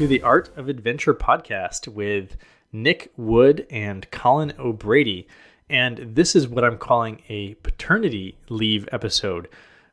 to the Art of Adventure podcast with Nik Wood and Colin O'Brady. And this is what I'm calling a paternity leave episode.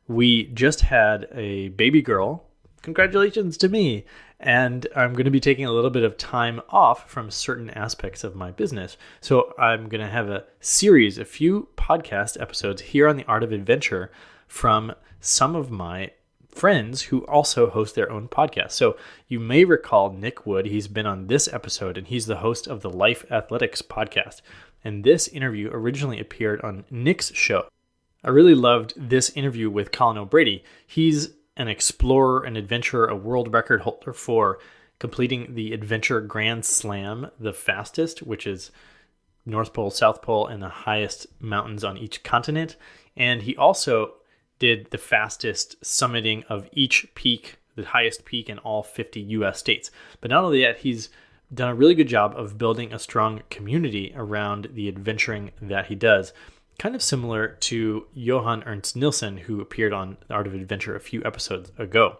We just had a baby girl. Congratulations to me. And I'm going to be taking a little bit of time off from certain aspects of my business. So I'm going to have a few podcast episodes here on the Art of Adventure from some of my friends who also host their own podcast. So you may recall Nik Wood. He's been on this episode, and he's the host of the Lifeathletics Podcast. And this interview originally appeared on Nik's show. I really loved this interview with Colin O'Brady. He's an explorer, an adventurer, a world record holder for completing the Adventure Grand Slam, the fastest, which is North Pole, South Pole, and the highest mountains on each continent. And he also did the fastest summiting of each peak, the highest peak in all 50 U.S. states. But not only that, he's done a really good job of building a strong community around the adventuring that he does. Kind of similar to Johan Ernst Nilsson, who appeared on The Art of Adventure a few episodes ago.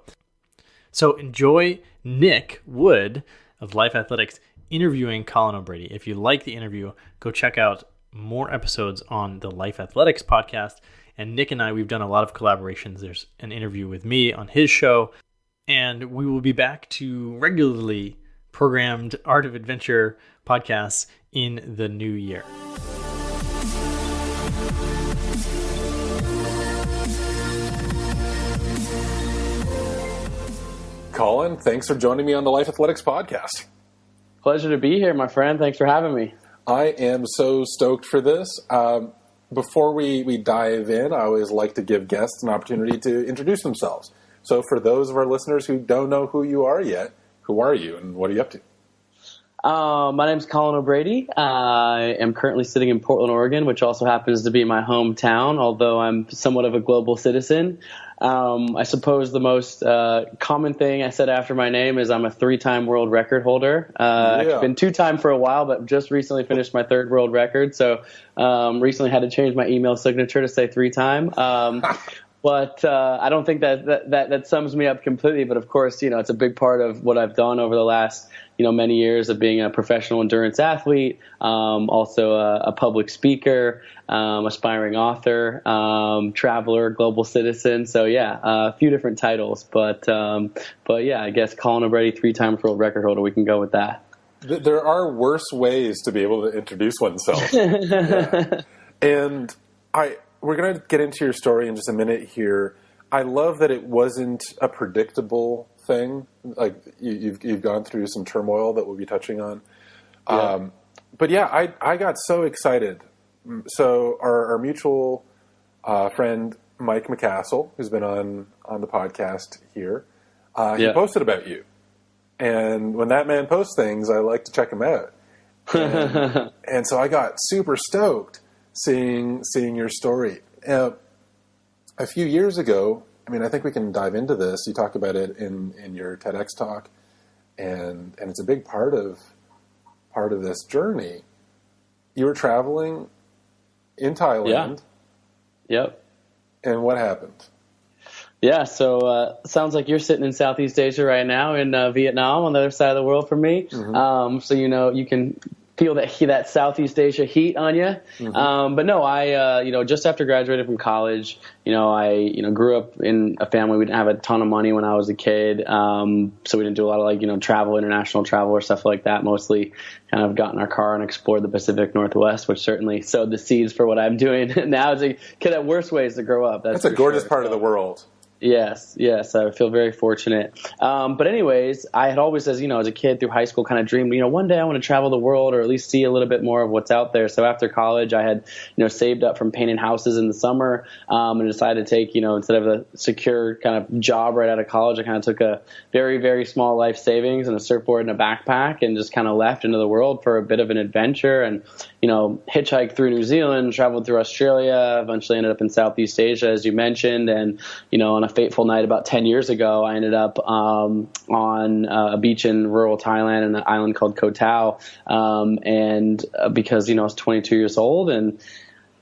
So enjoy Nik Wood of Life Athletics interviewing Colin O'Brady. If you like the interview, go check out more episodes on the Life Athletics podcast. And Nik and I, we've done a lot of collaborations. There's an interview with me on his show, and we will be back to regularly programmed Art of Adventure podcasts in the new year. Colin, thanks for joining me on the Life Athletics Podcast. Pleasure to be here, my friend. Thanks for having me. I am so stoked for this. Before we dive in, I always like to give guests an opportunity to introduce themselves. So for those of our listeners who don't know who you are yet, who are you and what are you up to? My name is Colin O'Brady. I am currently sitting in Portland, Oregon, which also happens to be my hometown, although I'm somewhat of a global citizen. I suppose the most common thing I said after my name is I'm a 3-time world record holder. I've been 2-time for a while, but just recently finished my 3rd world record. So recently had to change my email signature to say 3-time. But I don't think that sums me up completely. But of course, it's a big part of what I've done over the last many years of being a professional endurance athlete, also a public speaker, aspiring author, traveler, global citizen. So yeah, a few different titles. But yeah, I guess Colin O'Brady, 3-time world record holder. We can go with that. There are worse ways to be able to introduce oneself. Yeah. And we're going to get into your story in just a minute here. I love that it wasn't a predictable thing. Like you've gone through some turmoil that we'll be touching on. Yeah. But yeah, I got so excited. So our mutual friend, Mike McCassell, who's been on the podcast here, he posted about you. And when that man posts things, I like to check him out. And so I got super stoked seeing your story. A few years ago, I think we can dive into this. You talk about it in your TEDx talk, and it's a big part of this journey. You were traveling in Thailand. Yeah. Yep. And what happened? Yeah, so sounds like you're sitting in Southeast Asia right now in Vietnam on the other side of the world from me. Mm-hmm. So you can feel that Southeast Asia heat on you. Mm-hmm. But no, I just after graduating from college, I grew up in a family. We didn't have a ton of money when I was a kid, so we didn't do a lot of travel, international travel or stuff like that. Mostly kind of got in our car and explored the Pacific Northwest, which certainly sowed the seeds for what I'm doing now as a kid at worst ways to grow up. That's a gorgeous part of the world. Yes, I feel very fortunate. But anyways, I had always, as a kid through high school, kind of dreamed, one day I want to travel the world or at least see a little bit more of what's out there. So after college, I had, saved up from painting houses in the summer, and decided to take, instead of a secure kind of job right out of college, I kind of took a very, very small life savings and a surfboard and a backpack and just kind of left into the world for a bit of an adventure and, hitchhiked through New Zealand, traveled through Australia, eventually ended up in Southeast Asia, as you mentioned, and, on a fateful night about 10 years ago, I ended up on a beach in rural Thailand in an island called Koh Tao. And because, I was 22 years old and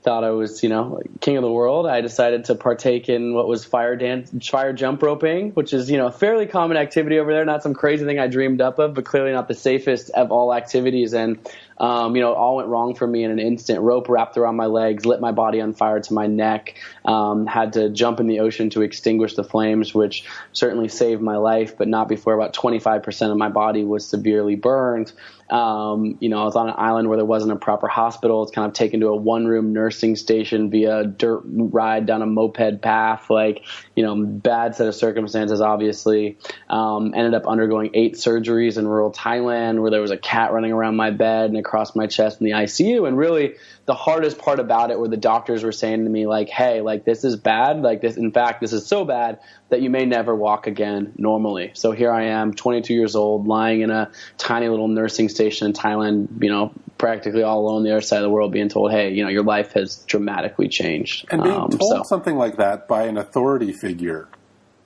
thought I was, like king of the world, I decided to partake in what was fire jump roping, which is, a fairly common activity over there. Not some crazy thing I dreamed up of, but clearly not the safest of all activities. And, all went wrong for me in an instant. Rope wrapped around my legs, lit my body on fire to my neck, had to jump in the ocean to extinguish the flames, which certainly saved my life, but not before about 25% of my body was severely burned. I was on an island where there wasn't a proper hospital. It's kind of taken to a one-room nursing station via a dirt ride down a moped path, bad set of circumstances, obviously. Ended up undergoing 8 surgeries in rural Thailand where there was a cat running around my bed and across my chest in the ICU. And really the hardest part about it were the doctors were saying to me, like, hey, like, this is bad. Like, this, in fact, this is so bad that you may never walk again normally. So here I am, 22 years old, lying in a tiny little nursing station in Thailand, practically all alone on the other side of the world, being told, hey, your life has dramatically changed. And being told something like that by an authority figure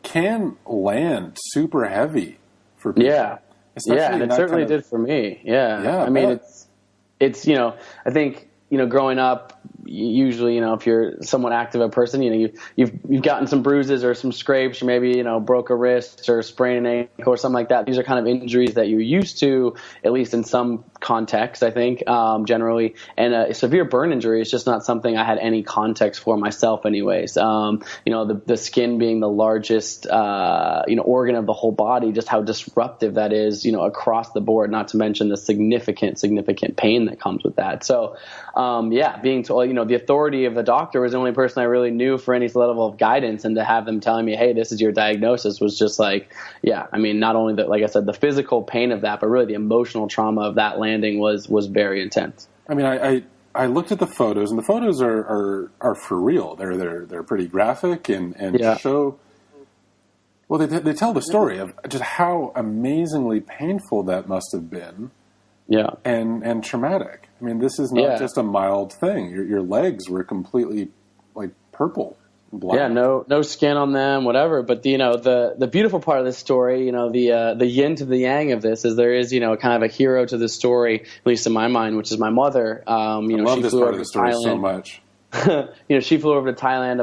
can land super heavy for people. Yeah. Yeah, and it certainly did for me. Yeah. I mean, it's I think, growing up, usually, if you're somewhat active a person, you've gotten some bruises or some scrapes, or maybe, broke a wrist or sprained an ankle or something like that. These are kind of injuries that you're used to, at least in some context, I think, generally. And a severe burn injury is just not something I had any context for myself anyways. The skin being the largest, organ of the whole body, just how disruptive that is, across the board, not to mention the significant pain that comes with that. So, being told, the authority of the doctor was the only person I really knew for any level of guidance, and to have them telling me, hey, this is your diagnosis, was just like, not only the, like I said, the physical pain of that, but really the emotional trauma of that landing was very intense. I mean, I looked at the photos, and the photos are for real. They're pretty graphic and show. Well, they tell the story of just how amazingly painful that must have been. Yeah, and traumatic. I mean, this is not just a mild thing. Your legs were completely like purple, black. Yeah, no skin on them, whatever. But the beautiful part of this story, the yin to the yang of this is there is kind of a hero to the story, at least in my mind, which is my mother. I love this part of the story so much. She flew over to Thailand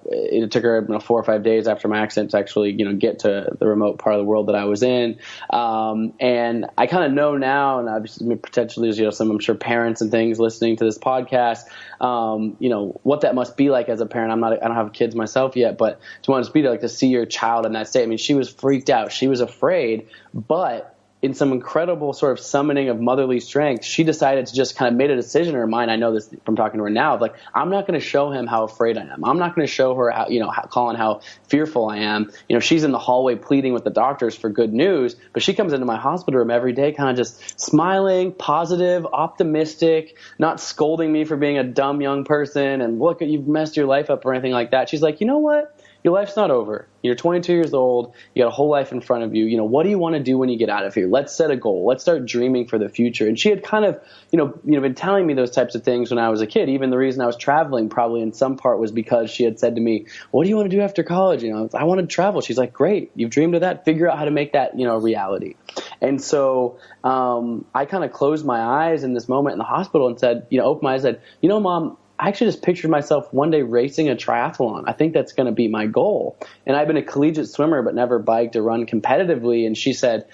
it took her 4 or 5 days after my accident to actually, get to the remote part of the world that I was in. And I kind of know now, and obviously potentially there's, some, I'm sure, parents and things listening to this podcast, what that must be like as a parent. I don't have kids myself yet, but to want to be like to see your child in that state. I mean, she was freaked out. She was afraid, but in some incredible sort of summoning of motherly strength, she decided to just kind of made a decision in her mind. I know this from talking to her now, of like, I'm not going to show him how afraid I am. I'm not going to show her how, Colin, how fearful I am. She's in the hallway pleading with the doctors for good news, but she comes into my hospital room every day kind of just smiling, positive, optimistic, not scolding me for being a dumb young person and look, you've messed your life up or anything like that. She's like, you know what? Your life's not over. You're 22 years old. You got a whole life in front of you. What do you want to do when you get out of here? Let's set a goal. Let's start dreaming for the future. And she had kind of, been telling me those types of things when I was a kid. Even the reason I was traveling probably in some part was because she had said to me, what do you want to do after college? I want to travel. She's like, great. You've dreamed of that. Figure out how to make that, reality. And so I kind of closed my eyes in this moment in the hospital and said, opened my eyes and said, Mom, I actually just pictured myself one day racing a triathlon. I think that's going to be my goal. And I've been a collegiate swimmer, but never biked or run competitively. And she said,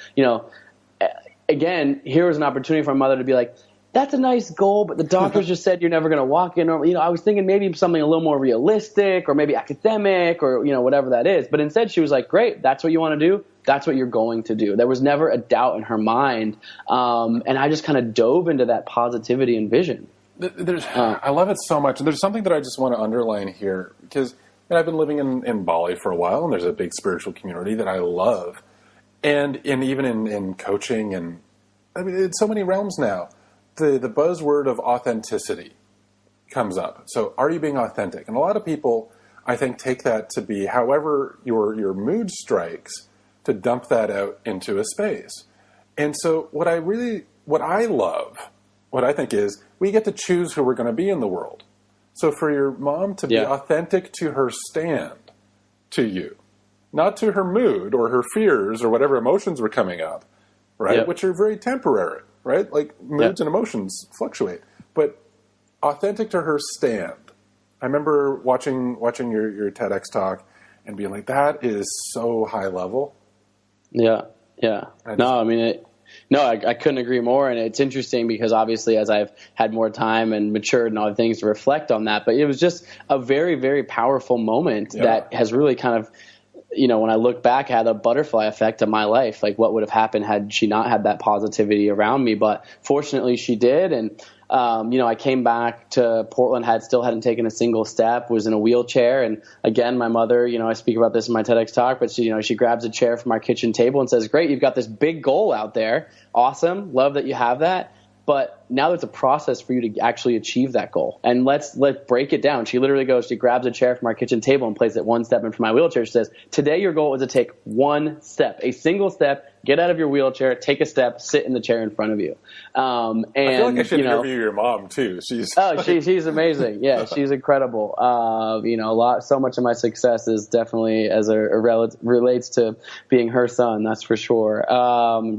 again, here was an opportunity for my mother to be like, that's a nice goal, but the doctors just said you're never going to walk in. Or, I was thinking maybe something a little more realistic or maybe academic or, whatever that is. But instead she was like, great, that's what you want to do. That's what you're going to do. There was never a doubt in her mind. And I just kind of dove into that positivity and vision. I love it so much. And there's something that I just want to underline here because I've been living in Bali for a while, and there's a big spiritual community that I love. And even in coaching, and I mean, in so many realms now, the buzzword of authenticity comes up. So are you being authentic? And a lot of people, I think, take that to be however your mood strikes to dump that out into a space. And so what I love, what I think is, we get to choose who we're going to be in the world. So for your mom to be authentic to her stand to you, not to her mood or her fears or whatever emotions were coming up, right? Which are very temporary, right? Like moods and emotions fluctuate. But authentic to her stand. I remember watching your TEDx talk and being like, that is so high level. Yeah. I couldn't agree more. And it's interesting because obviously as I've had more time and matured and all the things to reflect on that, but it was just a very, very powerful moment that has really kind of, when I look back, had a butterfly effect on my life. Like what would have happened had she not had that positivity around me? But fortunately she did. And, I came back to Portland, still hadn't taken a single step, was in a wheelchair. And again, my mother, I speak about this in my TEDx talk, but she grabs a chair from our kitchen table and says, great, you've got this big goal out there. Awesome. Love that you have that. But now there's a process for you to actually achieve that goal. And let's break it down. She grabs a chair from our kitchen table and places it one step in from my wheelchair. She says, today your goal is to take one step, a single step, get out of your wheelchair, take a step, sit in the chair in front of you. And I feel like I should interview your mom too. She's amazing. Yeah, she's incredible. So much of my success is definitely relates to being her son. That's for sure.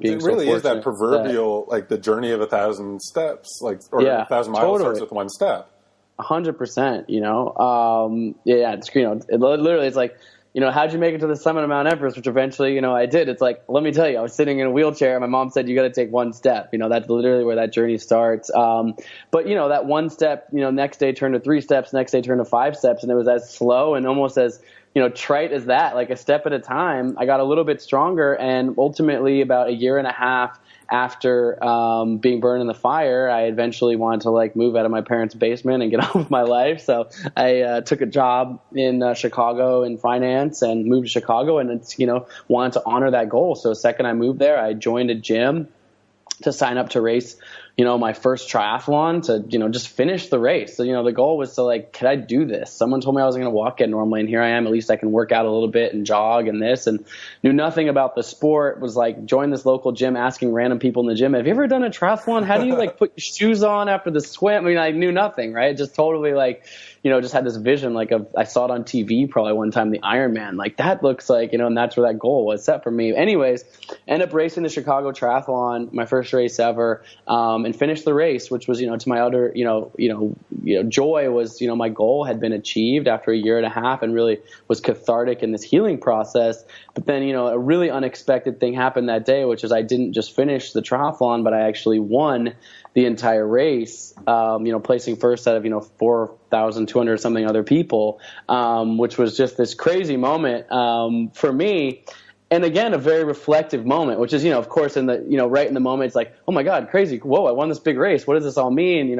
It really is that proverbial, like the journey of 1,000 steps, 1,000 miles starts with one step. 100%. Literally, it's like, how'd you make it to the summit of Mount Everest, which eventually, I did. It's like, let me tell you, I was sitting in a wheelchair and my mom said, you got to take one step. That's literally where that journey starts. But that one step, next day turned to 3 steps, next day turned to 5 steps. And it was as slow and almost as, trite as that, like a step at a time. I got a little bit stronger, and ultimately about a year and a half after being burned in the fire, I eventually wanted to move out of my parents' basement and get on with my life. So I took a job in Chicago in finance and moved to Chicago, and it's, wanted to honor that goal. So the second I moved there, I joined a gym to sign up to race, my first triathlon to, just finish the race. So, the goal was to could I do this? Someone told me I wasn't going to walk it normally, and here I am. At least I can work out a little bit and jog and this, and knew nothing about the sport. Was join this local gym, asking random people in the gym, have you ever done a triathlon? How do you put your shoes on after the swim? I mean, I knew nothing, right? Just totally just had this vision, I saw it on TV probably one time, the Ironman, that looks and that's where that goal was set for me. Anyways, end up racing the Chicago Triathlon, my first race ever, and finished the race, which was, to my utter, joy was, my goal had been achieved after a year and a half, and really was cathartic in this healing process. But then, a really unexpected thing happened that day, which is I didn't just finish the triathlon, but I actually won the entire race, placing first out of, 4,200 something other people, which was just this crazy moment for me. And again, a very reflective moment, which is, of course, in the, right in the moment, it's like, oh my God, crazy. Whoa, I won this big race. What does this all mean?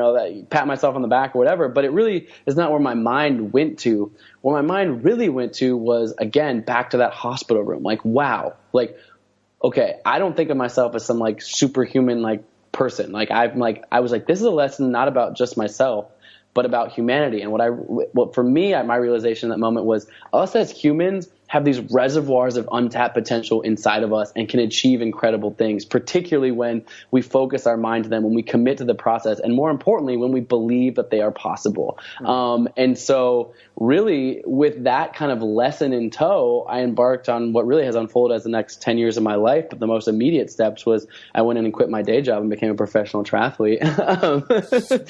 Pat myself on the back or whatever. But it really is not where my mind went to. Where my mind really went to was, again, back to that hospital room. Wow. Okay, I don't think of myself as some superhuman person. I was this is a lesson not about just myself, but about humanity. And what for me, my realization in that moment was, us as humans have these reservoirs of untapped potential inside of us and can achieve incredible things, particularly when we focus our mind to them, when we commit to the process, and more importantly, when we believe that they are possible. And so really, with that kind of lesson in tow, I embarked on what really has unfolded as the next 10 years of my life. But the most immediate steps was I went in and quit my day job and became a professional triathlete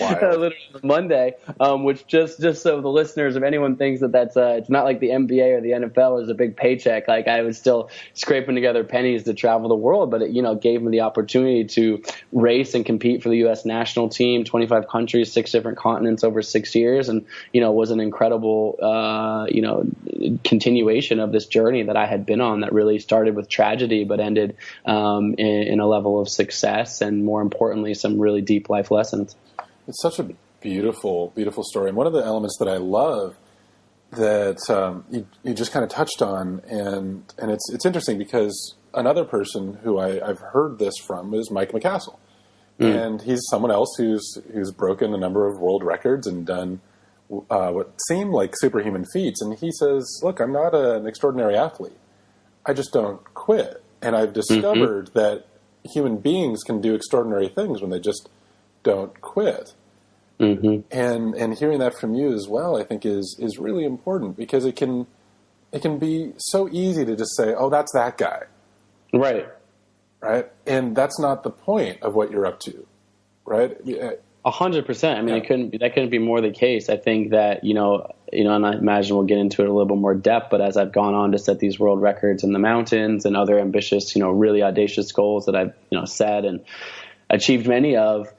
literally on Monday, which just so the listeners, if anyone thinks that's it's not like the NBA or the NFL is a big paycheck. I was still scraping together pennies to travel the world, but it, gave me the opportunity to race and compete for the U.S. national team, 25 countries, 6 different continents over 6 years. And, was an incredible, continuation of this journey that I had been on that really started with tragedy, but ended in a level of success and, more importantly, some really deep life lessons. It's such a beautiful, beautiful story. And one of the elements that I love that you just kind of touched on, and it's interesting because another person who I've heard this from is Mike McCassell, and he's someone else who's broken a number of world records and done what seem like superhuman feats. And he says, "Look, I'm not an extraordinary athlete. I just don't quit, and I've discovered that human beings can do extraordinary things when they just don't quit." And hearing that from you as well, I think is really important, because it can be so easy to just say, "Oh, that's that guy," right? And that's not the point of what you're up to, right? 100%. I mean, that couldn't be more the case. I think that, and I imagine we'll get into it a little bit more depth, but as I've gone on to set these world records in the mountains and other ambitious, really audacious goals that I've, set and achieved many of,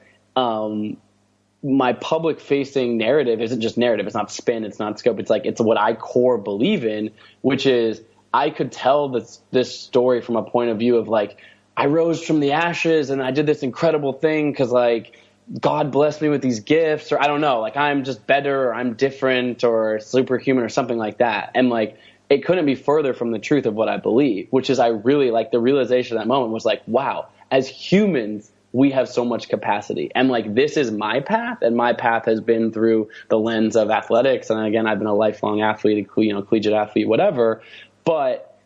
my public facing narrative isn't just narrative. It's not spin. It's not scope. It's what I core believe in, which is I could tell this story from a point of view of like, I rose from the ashes and I did this incredible thing because like God blessed me with these gifts, or I don't know, like I'm just better or I'm different or superhuman or something like that. And like, it couldn't be further from the truth of what I believe, which is I really like the realization at that moment was like, wow, as humans, we have so much capacity. And like, this is my path, and my path has been through the lens of athletics. And again, I've been a lifelong athlete, collegiate athlete, whatever. But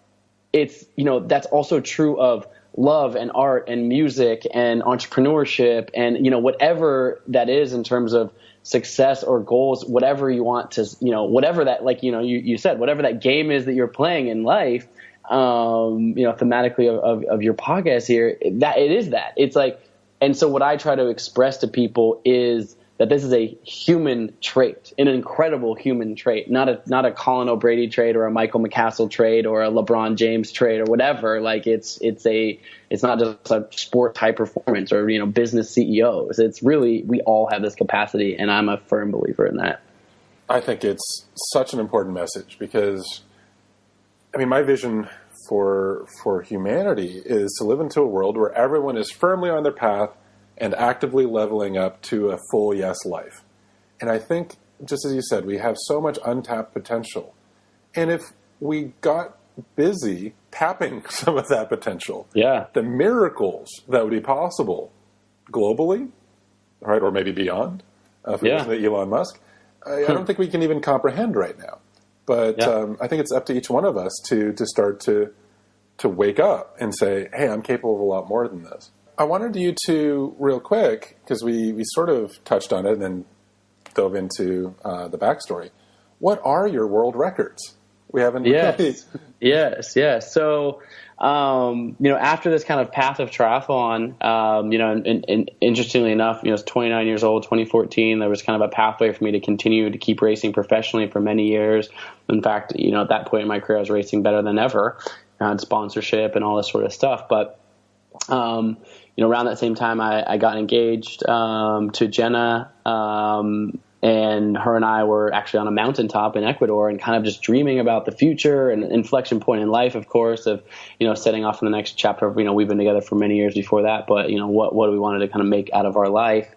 it's, that's also true of love and art and music and entrepreneurship and, whatever that is in terms of success or goals, whatever you want to, whatever that, like, you said, whatever that game is that you're playing in life, thematically of your podcast here, that it is that. It's like, and so what I try to express to people is that this is a human trait, an incredible human trait, not a Colin O'Brady trait or a Michael McCassell trait or a LeBron James trait or whatever. Like it's not just a sport high performance or, business CEOs. It's really, we all have this capacity, and I'm a firm believer in that. I think it's such an important message because, I mean, my vision for humanity is to live into a world where everyone is firmly on their path and actively leveling up to a full yes life. And I think, just as you said, we have so much untapped potential. And if we got busy tapping some of that potential, the miracles that would be possible globally, right, or maybe beyond, if we listen to Elon Musk, I don't think we can even comprehend right now. But I think it's up to each one of us to start to wake up and say, hey, I'm capable of a lot more than this. I wanted you to, real quick, because we sort of touched on it and then dove into the backstory. What are your world records? We haven't. Yes. So, after this kind of path of triathlon, and interestingly enough, I was 29 years old, 2014. There was kind of a pathway for me to continue to keep racing professionally for many years. In fact, at that point in my career, I was racing better than ever. I had sponsorship and all this sort of stuff. But, around that same time, I got engaged to Jenna, and her and I were actually on a mountaintop in Ecuador and kind of just dreaming about the future and inflection point in life, of course, of, setting off in the next chapter of, we've been together for many years before that, but, what do we wanted to kind of make out of our life?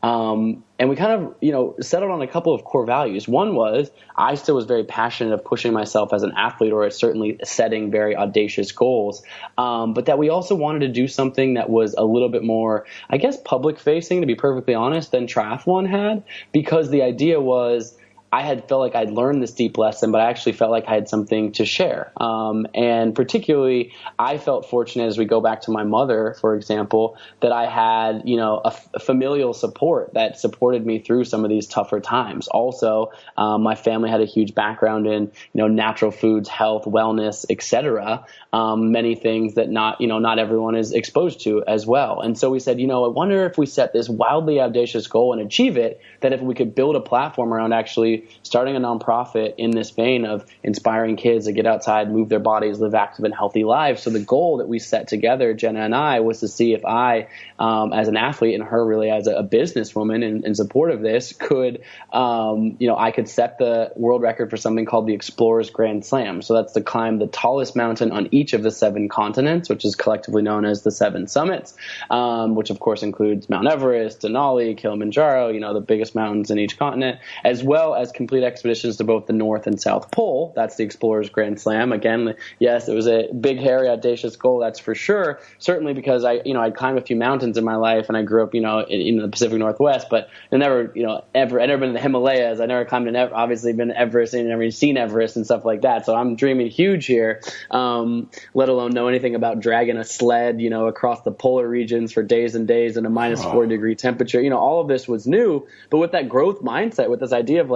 And we kind of, settled on a couple of core values. One was I still was very passionate of pushing myself as an athlete, or certainly setting very audacious goals. But that we also wanted to do something that was a little bit more, I guess, public facing, to be perfectly honest, than triathlon had, because the idea was I had felt like I'd learned this deep lesson, but I actually felt like I had something to share. And particularly, I felt fortunate as we go back to my mother, for example, that I had, a familial support that supported me through some of these tougher times. Also, my family had a huge background in, natural foods, health, wellness, etc. Many things that not everyone is exposed to as well. And so we said, I wonder if we set this wildly audacious goal and achieve it, that if we could build a platform around actually starting a nonprofit in this vein of inspiring kids to get outside, move their bodies, live active and healthy lives. So the goal that we set together, Jenna and I, was to see if I, as an athlete and her really as a businesswoman in support of this, could, I could set the world record for something called the Explorers Grand Slam. So that's to climb the tallest mountain on each of the 7 continents, which is collectively known as the 7 summits, which of course includes Mount Everest, Denali, Kilimanjaro, the biggest mountains in each continent, as well as complete expeditions to both the North and South Pole. That's the Explorers Grand Slam. Again, yes, it was a big, hairy, audacious goal, that's for sure. Certainly because I'd climbed a few mountains in my life, and I grew up, in the Pacific Northwest, but I never, I'd never been in the Himalayas. I never climbed obviously been to Everest, and never seen Everest and stuff like that. So I'm dreaming huge here, let alone know anything about dragging a sled, across the polar regions for days and days in a minus 4-degree temperature. All of this was new, but with that growth mindset, with this idea of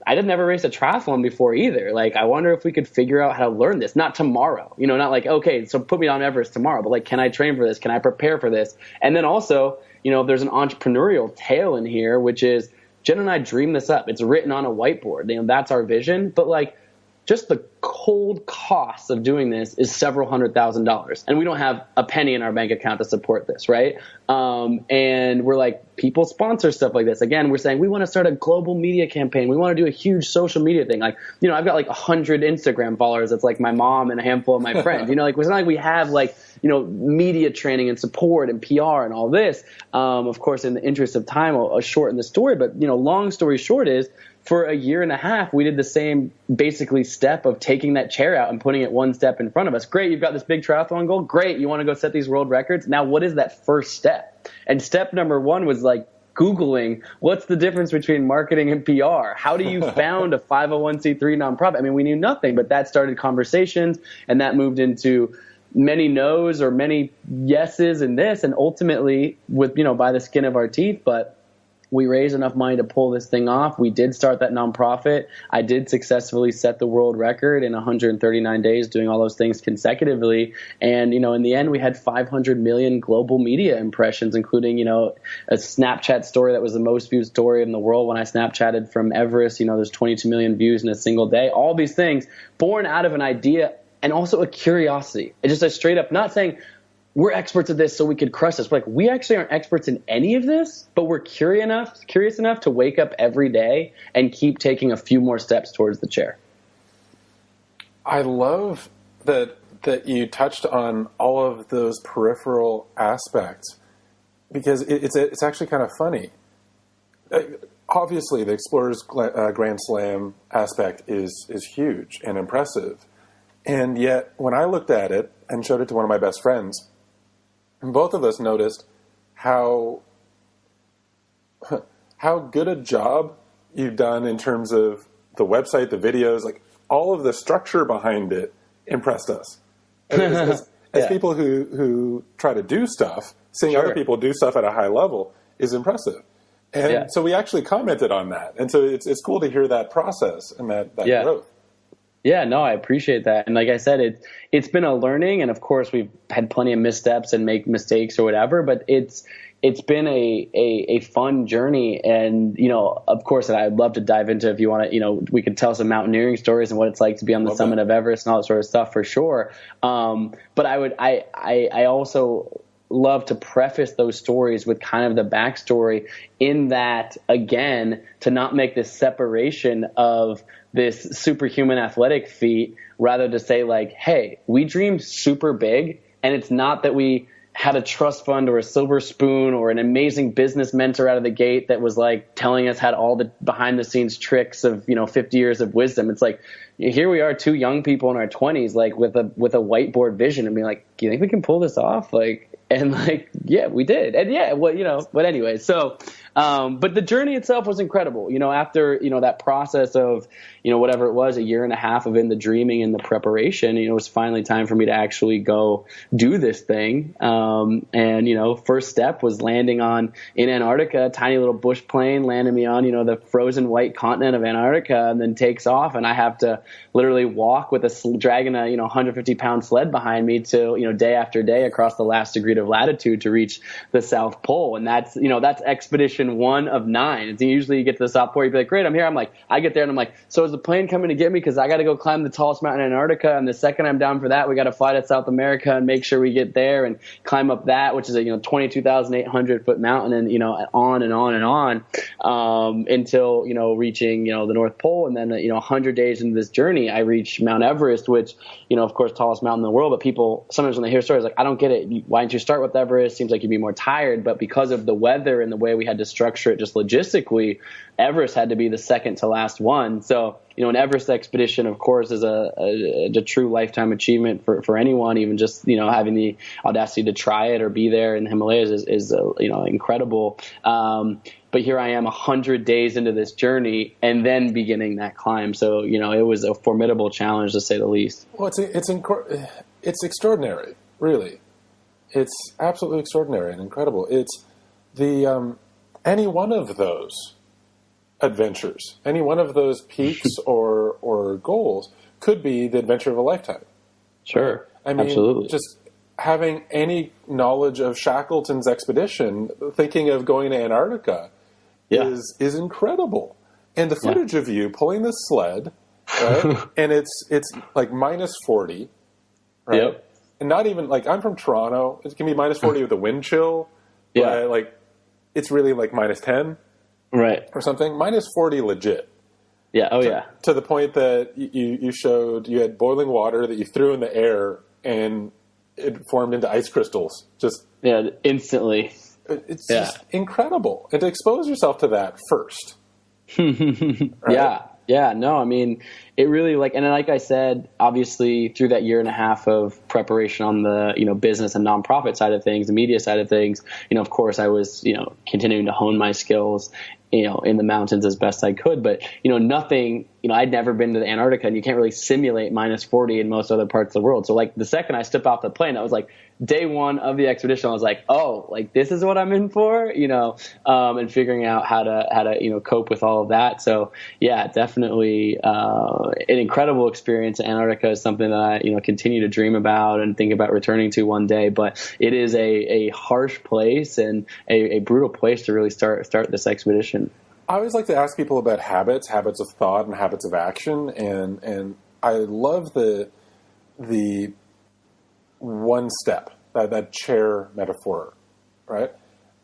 I'd never raced a triathlon before either. Like, I wonder if we could figure out how to learn this. Not tomorrow, not like, okay, so put me on Everest tomorrow, but like, can I train for this? Can I prepare for this? And then also, there's an entrepreneurial tale in here, which is Jen and I dreamed this up. It's written on a whiteboard. That's our vision. But like, just the cold cost of doing this is several $100,000, and we don't have a penny in our bank account to support this, right? And we're like, people sponsor stuff like this. Again, we're saying we want to start a global media campaign. We want to do a huge social media thing. Like, I've got like 100 Instagram followers. That's like my mom and a handful of my friends. Like, it's not like we have like, media training and support and PR and all this. Of course, in the interest of time, I'll shorten the story. But, long story short is, for a year and a half, we did the same basically step of taking that chair out and putting it one step in front of us. Great, you've got this big triathlon goal. Great, you want to go set these world records. Now, what is that first step? And step number one was like Googling, what's the difference between marketing and PR? How do you found a 501c3 nonprofit? I mean, we knew nothing, but that started conversations, and that moved into many no's or many yeses in this, and ultimately with, by the skin of our teeth, but we raised enough money to pull this thing off. We did start that nonprofit. I did successfully set the world record in 139 days, doing all those things consecutively. And, in the end, we had 500 million global media impressions, including, a Snapchat story that was the most viewed story in the world when I Snapchatted from Everest. There's 22 million views in a single day. All these things born out of an idea and also a curiosity. It's just a straight up, not saying we're experts at this so we could crush this. But like, we actually aren't experts in any of this, but we're curious enough to wake up every day and keep taking a few more steps towards the chair. I love that you touched on all of those peripheral aspects, because it's actually kind of funny. Obviously, the Explorers Grand Slam aspect is huge and impressive. And yet, when I looked at it and showed it to one of my best friends, both of us noticed how good a job you've done in terms of the website, the videos, like all of the structure behind it impressed us. As people who try to do stuff, seeing other people do stuff at a high level is impressive. And so we actually commented on that. And so it's cool to hear that process and that growth. Yeah, no, I appreciate that. And like I said, it's been a learning, and of course we've had plenty of missteps and make mistakes or whatever, but it's been a fun journey. And, of course, and I'd love to dive into, if you want to, we could tell some mountaineering stories and what it's like to be on the summit of Everest and all that sort of stuff for sure. But I also love to preface those stories with kind of the backstory, in that, again, to not make this separation of this superhuman athletic feat, rather to say like, hey, we dreamed super big, and it's not that we had a trust fund or a silver spoon or an amazing business mentor out of the gate that was like telling us had all the behind the scenes tricks of 50 years of wisdom. It's like, here we are, two young people in our 20s, like with a whiteboard vision, and being like, do you think we can pull this off? And yeah, we did. And but anyway, so, but the journey itself was incredible. After, that process of, whatever it was, a year and a half of in the dreaming and the preparation, it was finally time for me to actually go do this thing. And, first step was landing in Antarctica, a tiny little bush plane landing me on, the frozen white continent of Antarctica, and then takes off. And I have to literally walk with dragging a, 150 pound sled behind me to, day after day across the last degree of latitude to reach the South Pole. And that's expedition 1 of 9. And usually you get to the South Pole, you'd be like, great, I'm here. I get there and I'm like, so is the plane coming to get me? Cause I got to go climb the tallest mountain in Antarctica. And the second I'm down for that, we got to fly to South America and make sure we get there and climb up that, which is a, 22,800 foot mountain, and, on and on and on, until, reaching, the North Pole. And then, 100 days into this journey, I reach Mount Everest, which, of course, tallest mountain in the world. But people sometimes when they hear stories like, I don't get it. Why didn't you start with Everest? Seems like you'd be more tired. But because of the weather and the way we had to structure it just logistically, Everest had to be the second to last one. So, an Everest expedition, of course, is a true lifetime achievement for anyone. Even just, having the audacity to try it or be there in the Himalayas is incredible. But here I am 100 days into this journey and then beginning that climb. So, it was a formidable challenge, to say the least. Well, it's extraordinary, really. It's absolutely extraordinary and incredible. It's the any one of those adventures. Any one of those peaks or goals could be the adventure of a lifetime. Sure. I mean, absolutely. Just having any knowledge of Shackleton's expedition, thinking of going to Antarctica is incredible. And the footage of you pulling the sled, right? And it's like minus 40, right? Yep. And not even like, I'm from Toronto. It can be minus 40 with a wind chill. But like, it's really like minus 10. Right. Or something. Minus 40 legit. Yeah. Oh, yeah. To the point that you showed you had boiling water that you threw in the air and it formed into ice crystals. Just instantly. It's just incredible. And to expose yourself to that first. Right? Yeah. No, I mean, it really and like I said, obviously through that year and a half of preparation on the, business and nonprofit side of things, the media side of things, of course I was, continuing to hone my skills, in the mountains as best I could. But, nothing, I'd never been to the Antarctica, and you can't really simulate minus 40 in most other parts of the world. So like the second I stepped off the plane, I was like, day one of the expedition, I was like, oh, like this is what I'm in for, and figuring out how to cope with all of that. So yeah, definitely an incredible experience. Antarctica is something that I, continue to dream about and think about returning to one day. But it is a harsh place and a brutal place to really start this expedition. I always like to ask people about habits of thought and habits of action. And I love the one step, that chair metaphor, right?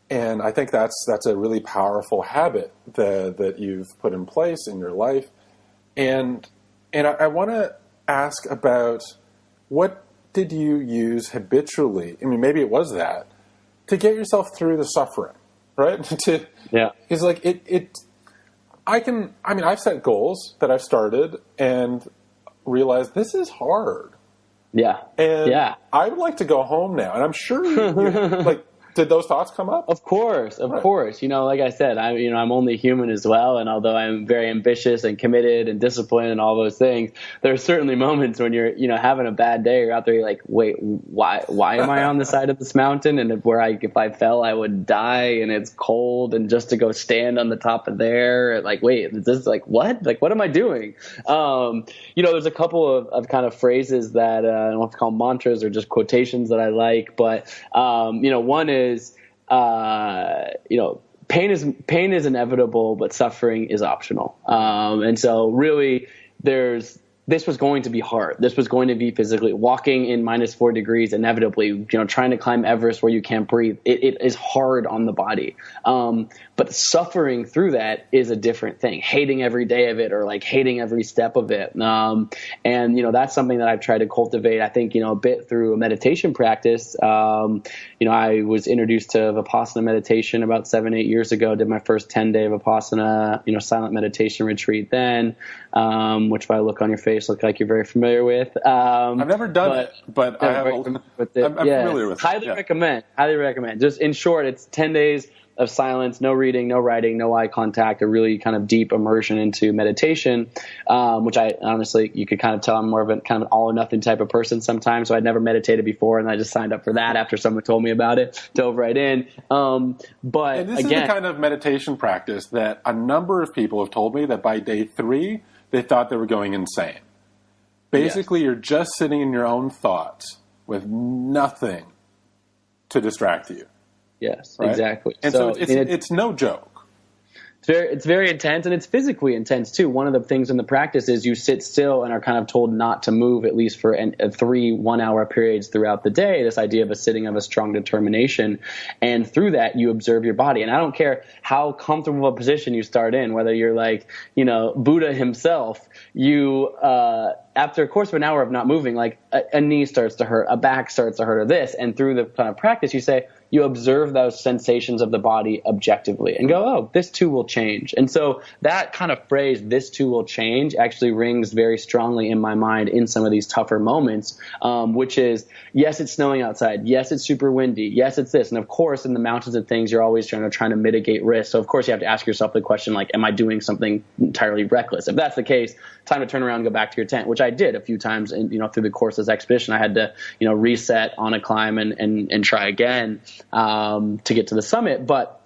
And I think that's a really powerful habit that you've put in place in your life. And I want to ask about, what did you use habitually? I mean, maybe it was that, to get yourself through the suffering, right? Because like I've set goals that I've started and realized this is hard. Yeah. And I would like to go home now. And I'm sure you did those thoughts come up? Of course. Like I said, I'm only human as well. And although I'm very ambitious and committed and disciplined and all those things, there are certainly moments when you're, having a bad day, you're out there, you're like, wait, why am I on the side of this mountain? And if I fell, I would die, and it's cold, and just to go stand on the top of there, like, wait, is this what? Like, what am I doing? There's a couple of kind of phrases that I don't know if to call mantras or just quotations that I like, but, one is, pain is inevitable, but suffering is optional. And so really this was going to be hard. This was going to be physically walking in minus 4 degrees, inevitably, trying to climb Everest where you can't breathe. It is hard on the body. But suffering through that is a different thing. Hating every day of it, or like hating every step of it. And that's something that I've tried to cultivate, I think, a bit through a meditation practice. I was introduced to Vipassana meditation about 7-8 years ago, did my first 10-day Vipassana, silent meditation retreat then, which if I look on your face, look like you're very familiar with. I've never done it, but I'm familiar with it. Highly recommend. Just in short, it's 10 days of silence, no reading, no writing, no eye contact, a really kind of deep immersion into meditation, which I honestly, you could kind of tell I'm more of a kind of an all or nothing type of person sometimes. So I'd never meditated before, and I just signed up for that after someone told me about it, dove right in. But and this is the kind of meditation practice that a number of people have told me that by day 3, they thought they were going insane. Basically, You're just sitting in your own thoughts with nothing to distract you. Yes, right? Exactly. And so it's no joke. It's very intense, and it's physically intense too. One of the things in the practice is you sit still and are kind of told not to move, at least for 3 1-hour periods throughout the day. This idea of a strong determination, and through that you observe your body. And I don't care how comfortable a position you start in, whether you're like Buddha himself. You after a course of an hour of not moving, like a knee starts to hurt, a back starts to hurt, or this, and through the kind of practice, you observe those sensations of the body objectively and go, oh, this too will change. And so that kind of phrase, this too will change, actually rings very strongly in my mind in some of these tougher moments, which is, yes, it's snowing outside. Yes, it's super windy. Yes, it's this. And of course, in the mountains and things, you're always trying to mitigate risk. So of course, you have to ask yourself the question, like, am I doing something entirely reckless? If that's the case, time to turn around and go back to your tent, which I did a few times. And, through the course of this expedition, I had to, reset on a climb and try again. To get to the summit. But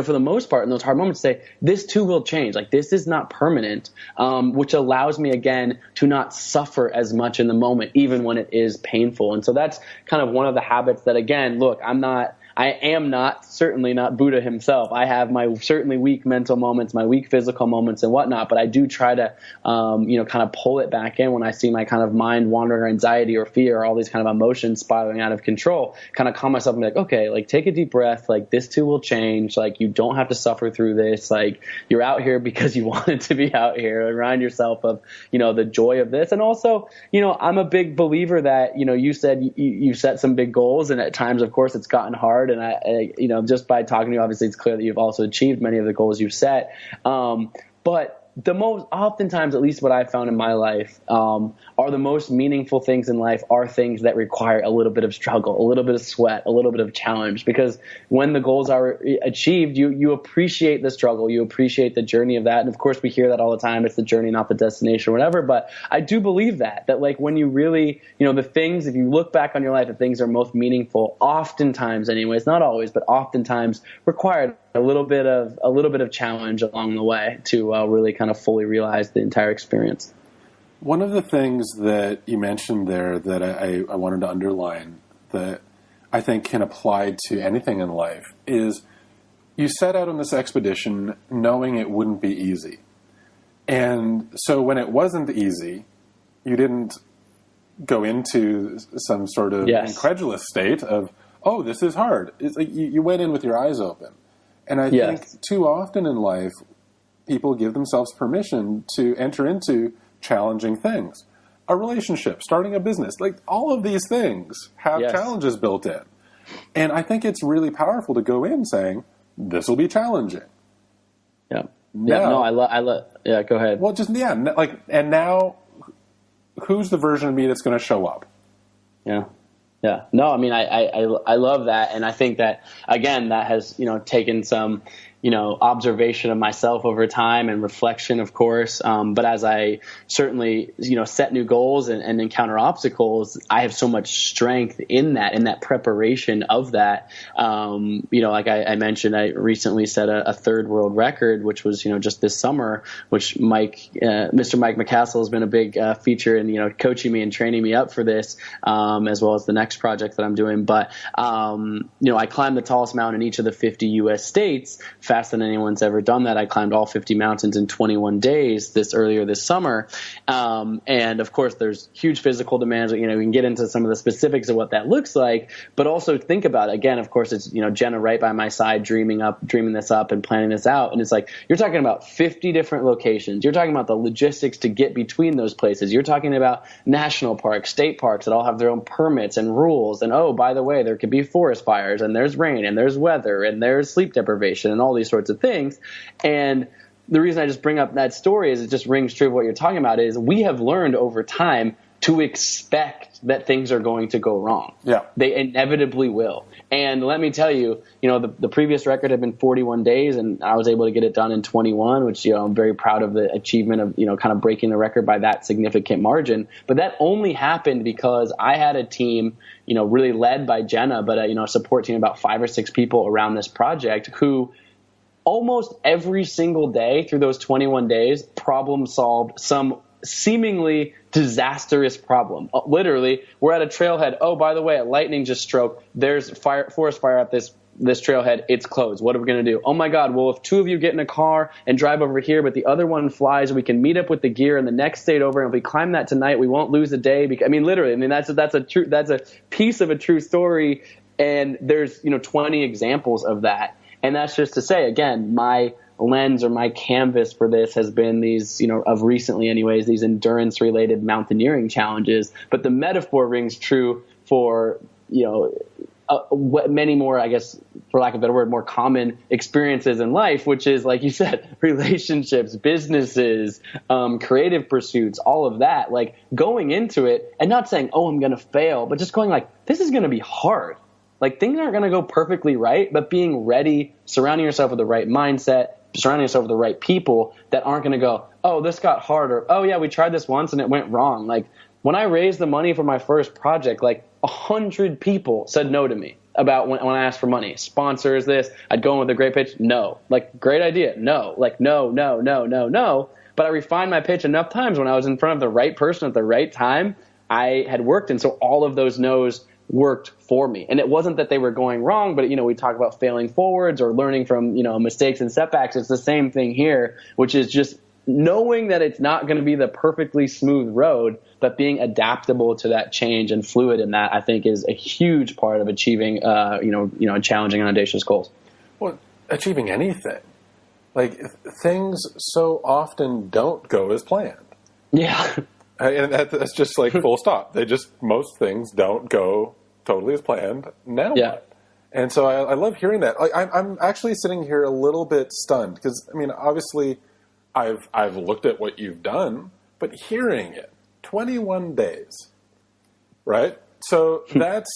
for the most part in those hard moments, say this too will change. Like, this is not permanent, which allows me again to not suffer as much in the moment, even when it is painful. And so that's kind of one of the habits that, again, look, I am not, certainly not Buddha himself. I have my certainly weak mental moments, my weak physical moments and whatnot, but I do try to, kind of pull it back in when I see my kind of mind wandering or anxiety or fear or all these kind of emotions spiraling out of control, kind of calm myself and be like, okay, like take a deep breath. Like, this too will change. Like, you don't have to suffer through this. Like, you're out here because you wanted to be out here. Remind yourself of, the joy of this. And also, I'm a big believer that, you said you set some big goals, and at times, of course, it's gotten hard. And I just by talking to you, obviously it's clear that you've also achieved many of the goals you've set. But the most, oftentimes, at least what I've found in my life, are the most meaningful things in life are things that require a little bit of struggle, a little bit of sweat, a little bit of challenge. Because when the goals are achieved, you appreciate the struggle, you appreciate the journey of that. And of course, we hear that all the time. It's the journey, not the destination or whatever. But I do believe that like when you really, the things, if you look back on your life, the things are most meaningful, oftentimes anyways, not always, but oftentimes required a little bit of challenge along the way to really kind of fully realize the entire experience. One of the things that you mentioned there that I wanted to underline that I think can apply to anything in life is you set out on this expedition knowing it wouldn't be easy. And so when it wasn't easy, you didn't go into some sort of incredulous state of, oh, this is hard. It's like you went in with your eyes open. And I think too often in life, people give themselves permission to enter into challenging things. A relationship, starting a business, like all of these things have challenges built in. And I think it's really powerful to go in saying, this will be challenging. Yeah. Go ahead. Well, and now who's the version of me that's going to show up? Yeah. Yeah. No, I mean, I love that. And I think that, again, that has, taken some, observation of myself over time and reflection, of course. But as I certainly, set new goals and encounter obstacles, I have so much strength in that preparation of that. Like I mentioned, I recently set a third world record, which was, just this summer, which Mr. Mike McCassell has been a big feature in, coaching me and training me up for this, as well as the next project that I'm doing. But, I climbed the tallest mountain in each of the 50 U.S. states faster than anyone's ever done that. I climbed all 50 mountains in 21 days earlier this summer. And of course, there's huge physical demands. We can get into some of the specifics of what that looks like, but also think about it. Again, of course, it's, Jenna right by my side, dreaming this up and planning this out. And it's like, you're talking about 50 different locations. You're talking about the logistics to get between those places. You're talking about national parks, state parks that all have their own permits and rules. And oh, by the way, there could be forest fires, and there's rain, and there's weather, and there's sleep deprivation, and all these sorts of things. And the reason I just bring up that story is it just rings true of what you're talking about is we have learned over time to expect that things are going to go wrong. Yeah. They inevitably will. And let me tell you, the previous record had been 41 days and I was able to get it done in 21, which, I'm very proud of the achievement of, kind of breaking the record by that significant margin. But that only happened because I had a team, really led by Jenna, but a support team, about 5 or 6 people around this project who almost every single day through those 21 days problem solved some seemingly disastrous problem. Literally, we're at a trailhead. Oh, by the way, a lightning just struck. There's forest fire at this trailhead. It's closed. What are we going to do? Oh my God. Well, if 2 of you get in a car and drive over here, but the other one flies, we can meet up with the gear in the next state over. And if we climb that tonight, we won't lose a day. Literally, that's a piece of a true story. And there's, 20 examples of that. And that's just to say, again, my lens or my canvas for this has been these, of recently anyways, these endurance related mountaineering challenges. But the metaphor rings true for, many more, I guess, for lack of a better word, more common experiences in life, which is, like you said, relationships, businesses, creative pursuits, all of that, like going into it and not saying, oh, I'm going to fail, but just going like, this is going to be hard. Like things aren't going to go perfectly right, but being ready, surrounding yourself with the right mindset, surrounding yourself with the right people that aren't going to go, oh, this got harder. Oh yeah, we tried this once and it went wrong. Like when I raised the money for my first project, like 100 people said no to me. about when I asked for money. Sponsors this. I'd go in with a great pitch. No. Like, great idea. No. Like, no. But I refined my pitch enough times when I was in front of the right person at the right time. I had worked, and so all of those no's worked for me. And it wasn't that they were going wrong, but, we talk about failing forwards or learning from, mistakes and setbacks. It's the same thing here, which is just knowing that it's not going to be the perfectly smooth road, but being adaptable to that change and fluid in that, I think, is a huge part of achieving, challenging and audacious goals. Well, achieving anything. Like, things so often don't go as planned. Yeah. And that's just like full stop. Most things don't go totally as planned. Now what? And so I love hearing that. Like, I'm actually sitting here a little bit stunned because, obviously I've looked at what you've done, but hearing it, 21 days, right? So that's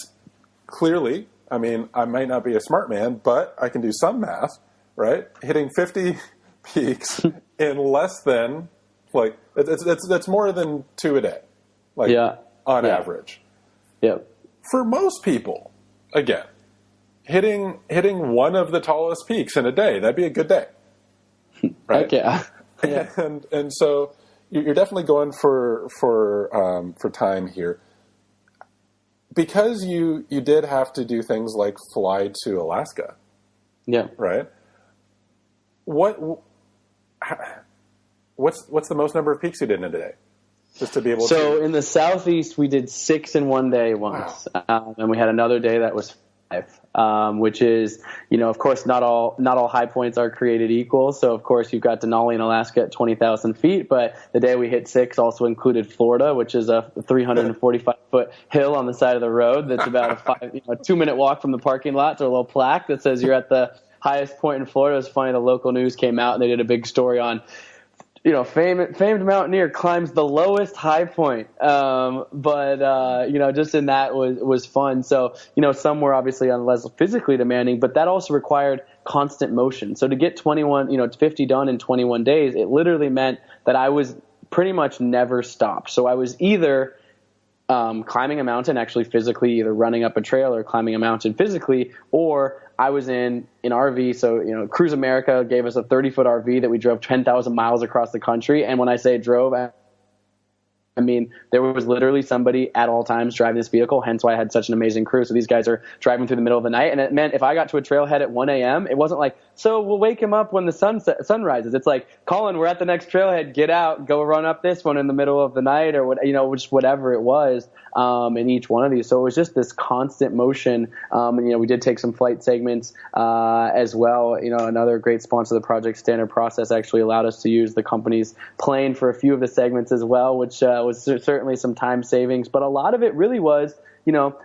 clearly, I might not be a smart man, but I can do some math, right? Hitting 50 peaks in less than, like, that's more than 2 a day, on average. Yeah. For most people, again, hitting one of the tallest peaks in a day, that'd be a good day, right? Okay. Yeah. And so you're definitely going for time here, because you did have to do things like fly to Alaska. Yeah. Right. What's the most number of peaks you did in a day? Just to be able to. So in the Southeast, we did 6 in one day once. Wow. And we had another day that was 5, which is, of course, not all high points are created equal. So, of course, you've got Denali in Alaska at 20,000 feet. But the day we hit 6 also included Florida, which is a 345-foot hill on the side of the road. That's about a 2-minute walk from the parking lot to a little plaque that says you're at the highest point in Florida. It's funny, the local news came out and they did a big story on, famed Mountaineer climbs the lowest high point. Just in that was fun. So, some were obviously on less physically demanding, but that also required constant motion. So to get 50 done in 21 days, it literally meant that I was pretty much never stopped. So I was either climbing a mountain, actually physically, either running up a trail or climbing a mountain physically, or I was in an RV. So, Cruise America gave us a 30-foot RV that we drove 10,000 miles across the country. And when I say drove, there was literally somebody at all times driving this vehicle, hence why I had such an amazing crew. So these guys are driving through the middle of the night, and it meant if I got to a trailhead at 1 a.m., it wasn't like, so we'll wake him up when the sun rises. It's like, Colin, we're at the next trailhead, get out, go run up this one in the middle of the night, or just whatever it was in each one of these. So it was just this constant motion. We did take some flight segments as well. Another great sponsor of the project, Standard Process, actually allowed us to use the company's plane for a few of the segments as well, which was certainly some time savings, but a lot of it really was,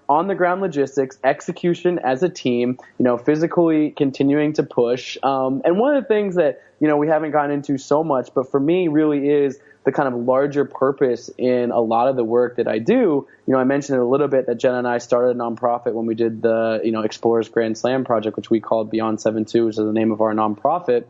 on the ground logistics, execution as a team, physically continuing to push. And one of the things that, we haven't gotten into so much, but for me really is the kind of larger purpose in a lot of the work that I do. I mentioned it a little bit that Jenna and I started a nonprofit when we did the, Explorers Grand Slam project, which we called Beyond 7-2, which is the name of our nonprofit.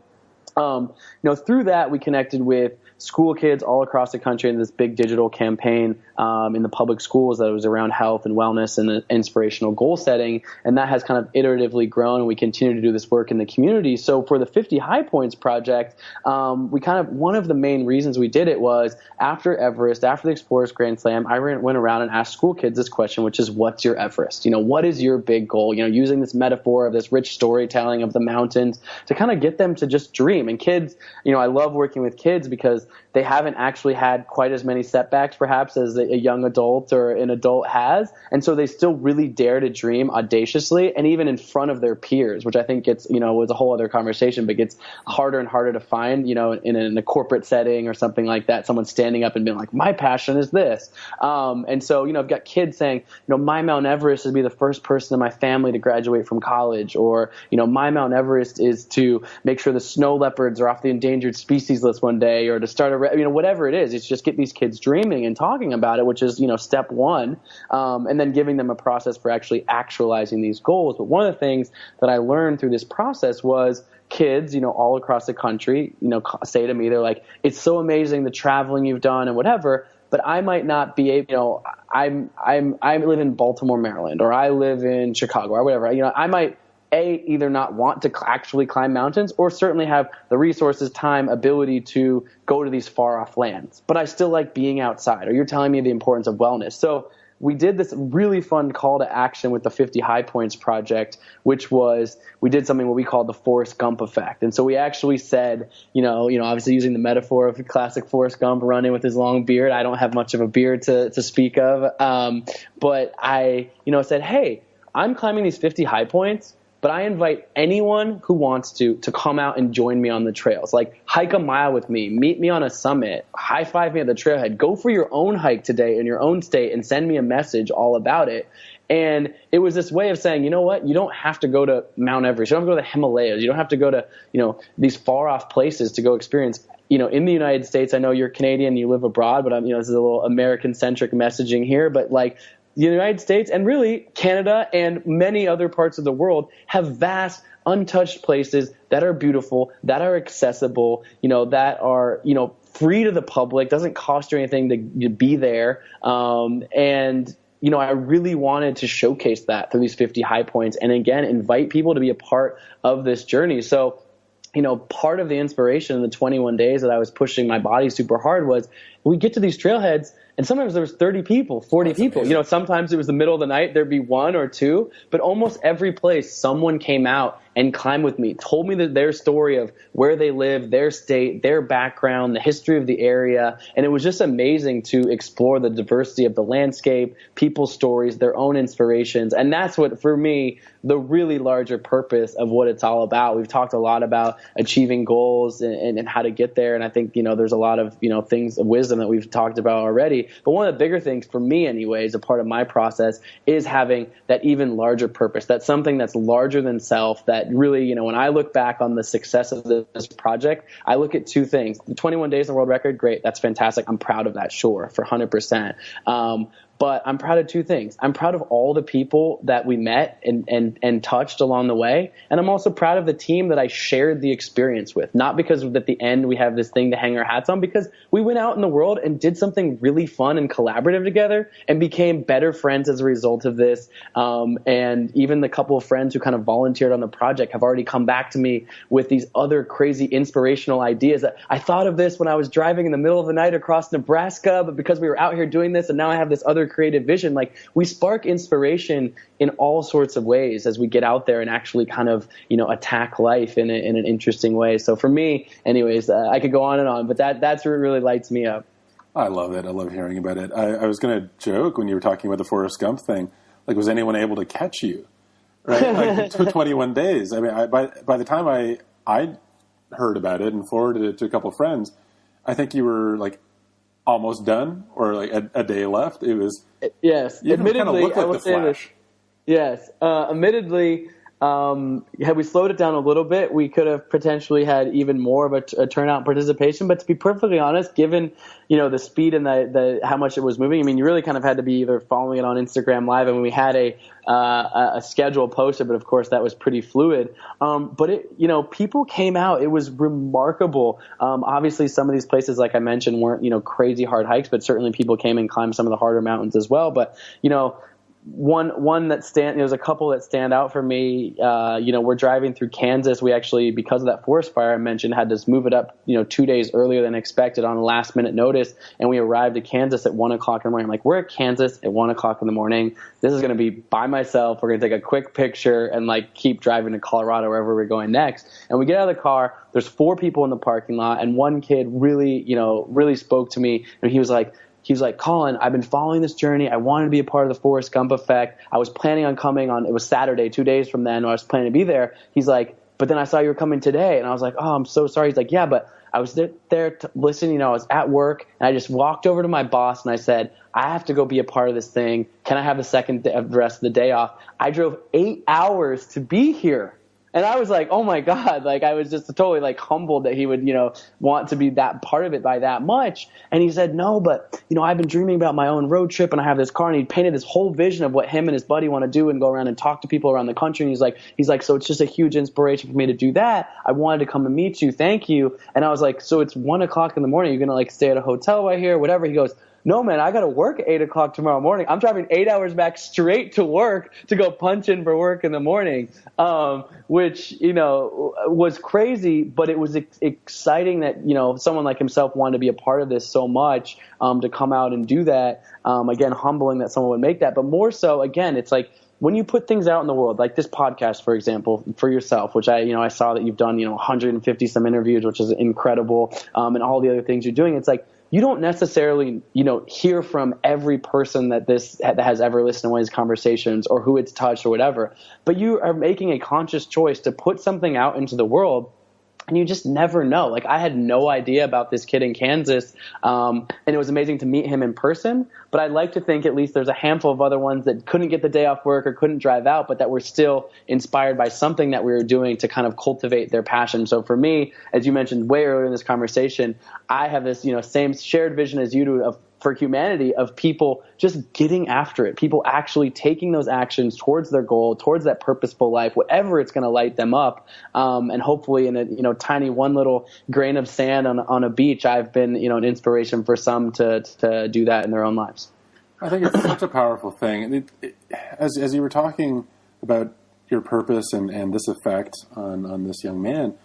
Through that, we connected with school kids all across the country in this big digital campaign in the public schools that was around health and wellness and inspirational goal setting. And that has kind of iteratively grown, and we continue to do this work in the community. So for the 50 High Points project, one of the main reasons we did it was after Everest, after the Explorers Grand Slam, I went around and asked school kids this question, which is, what's your Everest? What is your big goal? Using this metaphor of this rich storytelling of the mountains to kind of get them to just dream. And kids, I love working with kids because they haven't actually had quite as many setbacks perhaps as a young adult or an adult has. And so they still really dare to dream audaciously and even in front of their peers, which I think gets, was a whole other conversation, but gets harder and harder to find, in a corporate setting or something like that, someone standing up and being like, my passion is this. And so, I've got kids saying, my Mount Everest is to be the first person in my family to graduate from college, or, my Mount Everest is to make sure the snow leopards are off the endangered species list one day, or to start whatever it is. It's just get these kids dreaming and talking about it, which is, step one, and then giving them a process for actually actualizing these goals. But one of the things that I learned through this process was kids, all across the country, say to me, they're like, it's so amazing the traveling you've done and whatever, but I might not be able, I live in Baltimore, Maryland, or I live in Chicago or whatever. I might either not want to actually climb mountains, or certainly have the resources, time, ability to go to these far off lands. But I still like being outside, or you're telling me the importance of wellness. So we did this really fun call to action with the 50 High Points project, which was, we did something what we called the Forrest Gump effect. And so we actually said, obviously using the metaphor of classic Forrest Gump running with his long beard. I don't have much of a beard to speak of. But I, said, hey, I'm climbing these 50 high points, but I invite anyone who wants to come out and join me on the trails. Like, hike a mile with me, meet me on a summit, high five me at the trailhead, go for your own hike today in your own state and send me a message all about it. And it was this way of saying, you know what, you don't have to go to Mount Everest. You don't have to go to the Himalayas. You don't have to go to, these far off places to go experience. In the United States, I know you're Canadian, you live abroad, but this is a little American centric messaging here, but like, the United States and really Canada and many other parts of the world have vast, untouched places that are beautiful, that are accessible, that are, free to the public, doesn't cost you anything to be there. I really wanted to showcase that through these 50 high points and, again, invite people to be a part of this journey. So, part of the inspiration in the 21 days that I was pushing my body super hard was we get to these trailheads, and sometimes there was 30 people, 40 people. Amazing. Sometimes it was the middle of the night, there'd be one or two, but almost every place someone came out and climbed with me, told me their story of where they live, their state, their background, the history of the area. And it was just amazing to explore the diversity of the landscape, people's stories, their own inspirations. And that's what, for me, the really larger purpose of what it's all about. We've talked a lot about achieving goals and how to get there. And I think, there's a lot of, things of wisdom that we've talked about already. But one of the bigger things for me anyways, a part of my process, is having that even larger purpose. That's something that's larger than self, that really, when I look back on the success of this project, I look at two things. The 21 days in the world record, great. That's fantastic. I'm proud of that, sure, for 100%. But I'm proud of two things. I'm proud of all the people that we met and touched along the way. And I'm also proud of the team that I shared the experience with. Not because at the end we have this thing to hang our hats on, because we went out in the world and did something really fun and collaborative together and became better friends as a result of this. And even the couple of friends who kind of volunteered on the project have already come back to me with these other crazy inspirational ideas. That I thought of this when I was driving in the middle of the night across Nebraska, but because we were out here doing this, and now I have this other creative vision. Like, we spark inspiration in all sorts of ways as we get out there and actually kind of, attack life in an interesting way. So for me, anyways, I could go on and on, but that's what really lights me up. I love it. I love hearing about it. I was going to joke when you were talking about the Forrest Gump thing, like, was anyone able to catch you? Right? Like, 21 days. I mean, by the time I heard about it and forwarded it to a couple of friends, I think you were like almost done, or like a day left. It was, yes. Admittedly, like, I will say this. Yes. Admittedly, had we slowed it down a little bit, we could have potentially had even more of a turnout participation. But to be perfectly honest, given the speed and the how much it was moving, I mean, you really kind of had to be either following it on Instagram Live. I mean, we had a schedule posted, but of course that was pretty fluid. But people came out. It was remarkable. Obviously, some of these places, like I mentioned, weren't crazy hard hikes, but certainly people came and climbed some of the harder mountains as well. But one that there's a couple that stand out for me. We're driving through Kansas. We actually, because of that forest fire I mentioned, had to move it up 2 days earlier than expected on a last minute notice, and we arrived at Kansas at 1 o'clock in the morning. I'm like, we're at Kansas at 1 o'clock in the morning. This is going to be by myself. We're going to take a quick picture and keep driving to Colorado, wherever we're going next. And we get out of the car. There's 4 people in the parking lot, and one kid really spoke to me, and he was like, Colin, I've been following this journey. I wanted to be a part of the Forrest Gump effect. I was planning on coming on, it was Saturday, 2 days from then, I was planning to be there. He's like, but then I saw you were coming today. And I was like, oh, I'm so sorry. He's like, yeah, but I was there listening, I was at work, and I just walked over to my boss and I said, I have to go be a part of this thing. Can I have the rest of the day off? I drove 8 hours to be here. And I was like, oh my God, I was just totally humbled that he would, want to be that part of it by that much. And he said, no, but, I've been dreaming about my own road trip and I have this car, and he painted this whole vision of what him and his buddy want to do and go around and talk to people around the country. And he's like, so it's just a huge inspiration for me to do that. I wanted to come and meet you. Thank you. And I was like, so it's 1 o'clock in the morning. You're going to stay at a hotel right here, whatever. He goes, no, man, I got to work at 8 o'clock tomorrow morning. I'm driving 8 hours back straight to work to go punch in for work in the morning, which, was crazy, but it was exciting that, someone like himself wanted to be a part of this so much, to come out and do that. Again, humbling that someone would make that, but more so, again, it's like, when you put things out in the world, like this podcast, for example, for yourself, which I saw that you've done, 150 some interviews, which is incredible, and all the other things you're doing, it's like, you don't necessarily, hear from every person that has ever listened to one of these conversations or who it's touched or whatever, but you are making a conscious choice to put something out into the world. And you just never know. Like, I had no idea about this kid in Kansas, and it was amazing to meet him in person. But I'd like to think at least there's a handful of other ones that couldn't get the day off work or couldn't drive out, but that were still inspired by something that we were doing to kind of cultivate their passion. So for me, as you mentioned way earlier in this conversation, I have this, same shared vision as you do for humanity, of people just getting after it, people actually taking those actions towards their goal, towards that purposeful life, whatever it's going to light them up. And hopefully in a tiny one little grain of sand on a beach, I've been, an inspiration for some to do that in their own lives. I think it's such a powerful thing. As you were talking about your purpose and this effect on this young man,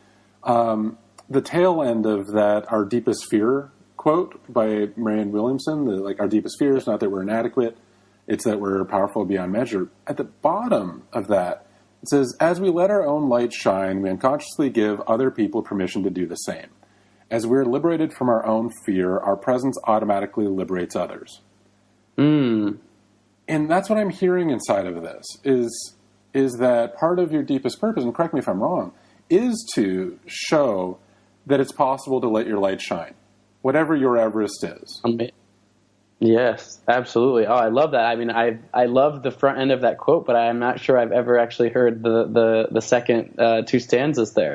the tail end of that, our deepest fear quote by Marianne Williamson, our deepest fear is not that we're inadequate, it's that we're powerful beyond measure. At the bottom of that, it says, as we let our own light shine, we unconsciously give other people permission to do the same. As we're liberated from our own fear, our presence automatically liberates others. And that's what I'm hearing inside of this, is that part of your deepest purpose, and correct me if I'm wrong, is to show that it's possible to let your light shine. Whatever your Everest is. Yes, absolutely. Oh, I love that. I mean, I love the front end of that quote, but I'm not sure I've ever actually heard the second two stanzas there.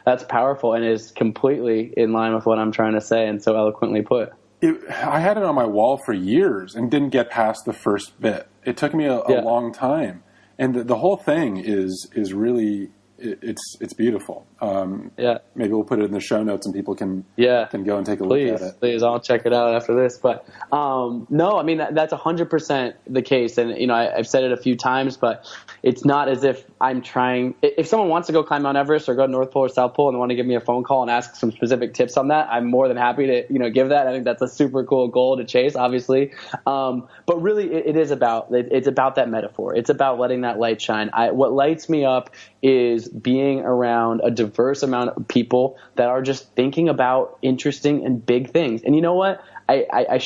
That's powerful and is completely in line with what I'm trying to say, and so eloquently put. I had it on my wall for years and didn't get past the first bit. It took me a long time, and the whole thing is really. It's beautiful. Maybe we'll put it in the show notes and people can go and take a look at it. Please, I'll check it out after this. But no, I mean, that's 100% the case. And, I've said it a few times, but it's not as if I'm trying. If someone wants to go climb Mount Everest or go to North Pole or South Pole and they want to give me a phone call and ask some specific tips on that, I'm more than happy to, give that. I think that's a super cool goal to chase, obviously. But really, it's about that metaphor. It's about letting that light shine. What lights me up is being around a diverse amount of people that are just thinking about interesting and big things. And you know what? I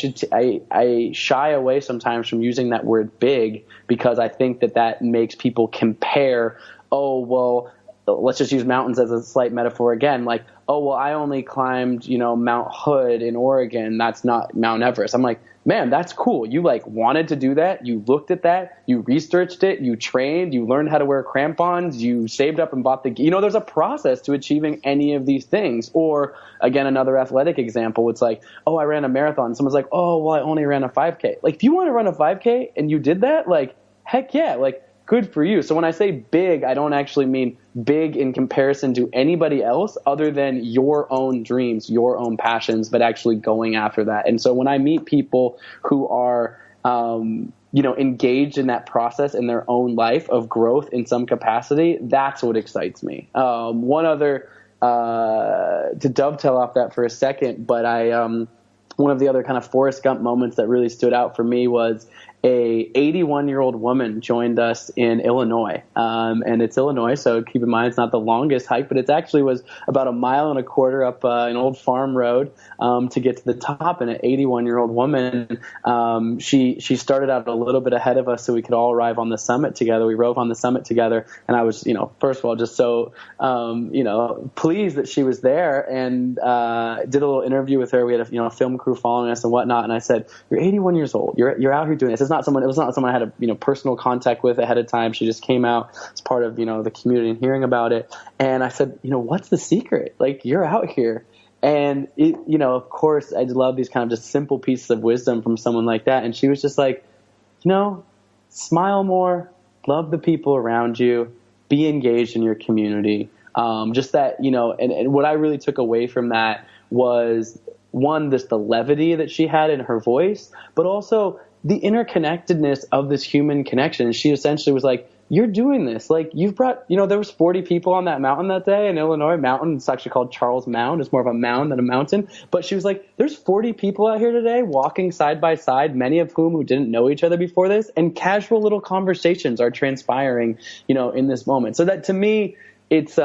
shy away sometimes from using that word big because I think that makes people compare. Oh, well, let's just use mountains as a slight metaphor again. Like, oh, well, I only climbed, Mount Hood in Oregon. That's not Mount Everest. I'm like, man, that's cool. You wanted to do that. You looked at that. You researched it. You trained. You learned how to wear crampons. You saved up and bought there's a process to achieving any of these things. Or again, another athletic example. It's like, oh, I ran a marathon. Someone's like, oh, well, I only ran a 5K. If you want to run a 5K and you did that, heck yeah, good for you. So when I say big, I don't actually mean big in comparison to anybody else other than your own dreams, your own passions, but actually going after that. And so when I meet people who are, engaged in that process in their own life of growth in some capacity, that's what excites me. One other, to dovetail off that for a second, but one of the other kind of Forrest Gump moments that really stood out for me was a 81-year-old woman joined us in Illinois. And it's Illinois, so keep in mind it's not the longest hike, but it actually was about 1.25 miles up an old farm road to get to the top. And an 81-year-old woman, she started out a little bit ahead of us so we could all arrive on the summit together. We rode on the summit together, and I was, first of all, just so, pleased that she was there, and did a little interview with her. We had a film crew following us and whatnot, and I said, "You're 81 years old. You're out here doing this." It was not someone I had a personal contact with ahead of time. She just came out as part of the community and hearing about it. And I said, what's the secret? You're out here. And of course, I love these kind of just simple pieces of wisdom from someone like that. And she was just like, smile more, love the people around you, be engaged in your community. Just that, and what I really took away from that was one, the levity that she had in her voice, but also the interconnectedness of this human connection. And she essentially was like, you're doing this. Like, you've brought, there was 40 people on that mountain that day in Illinois mountain. It's actually called Charles Mound. It's more of a mound than a mountain. But she was like, there's 40 people out here today walking side by side, many of whom didn't know each other before this. And casual little conversations are transpiring, in this moment. So that, to me, it's,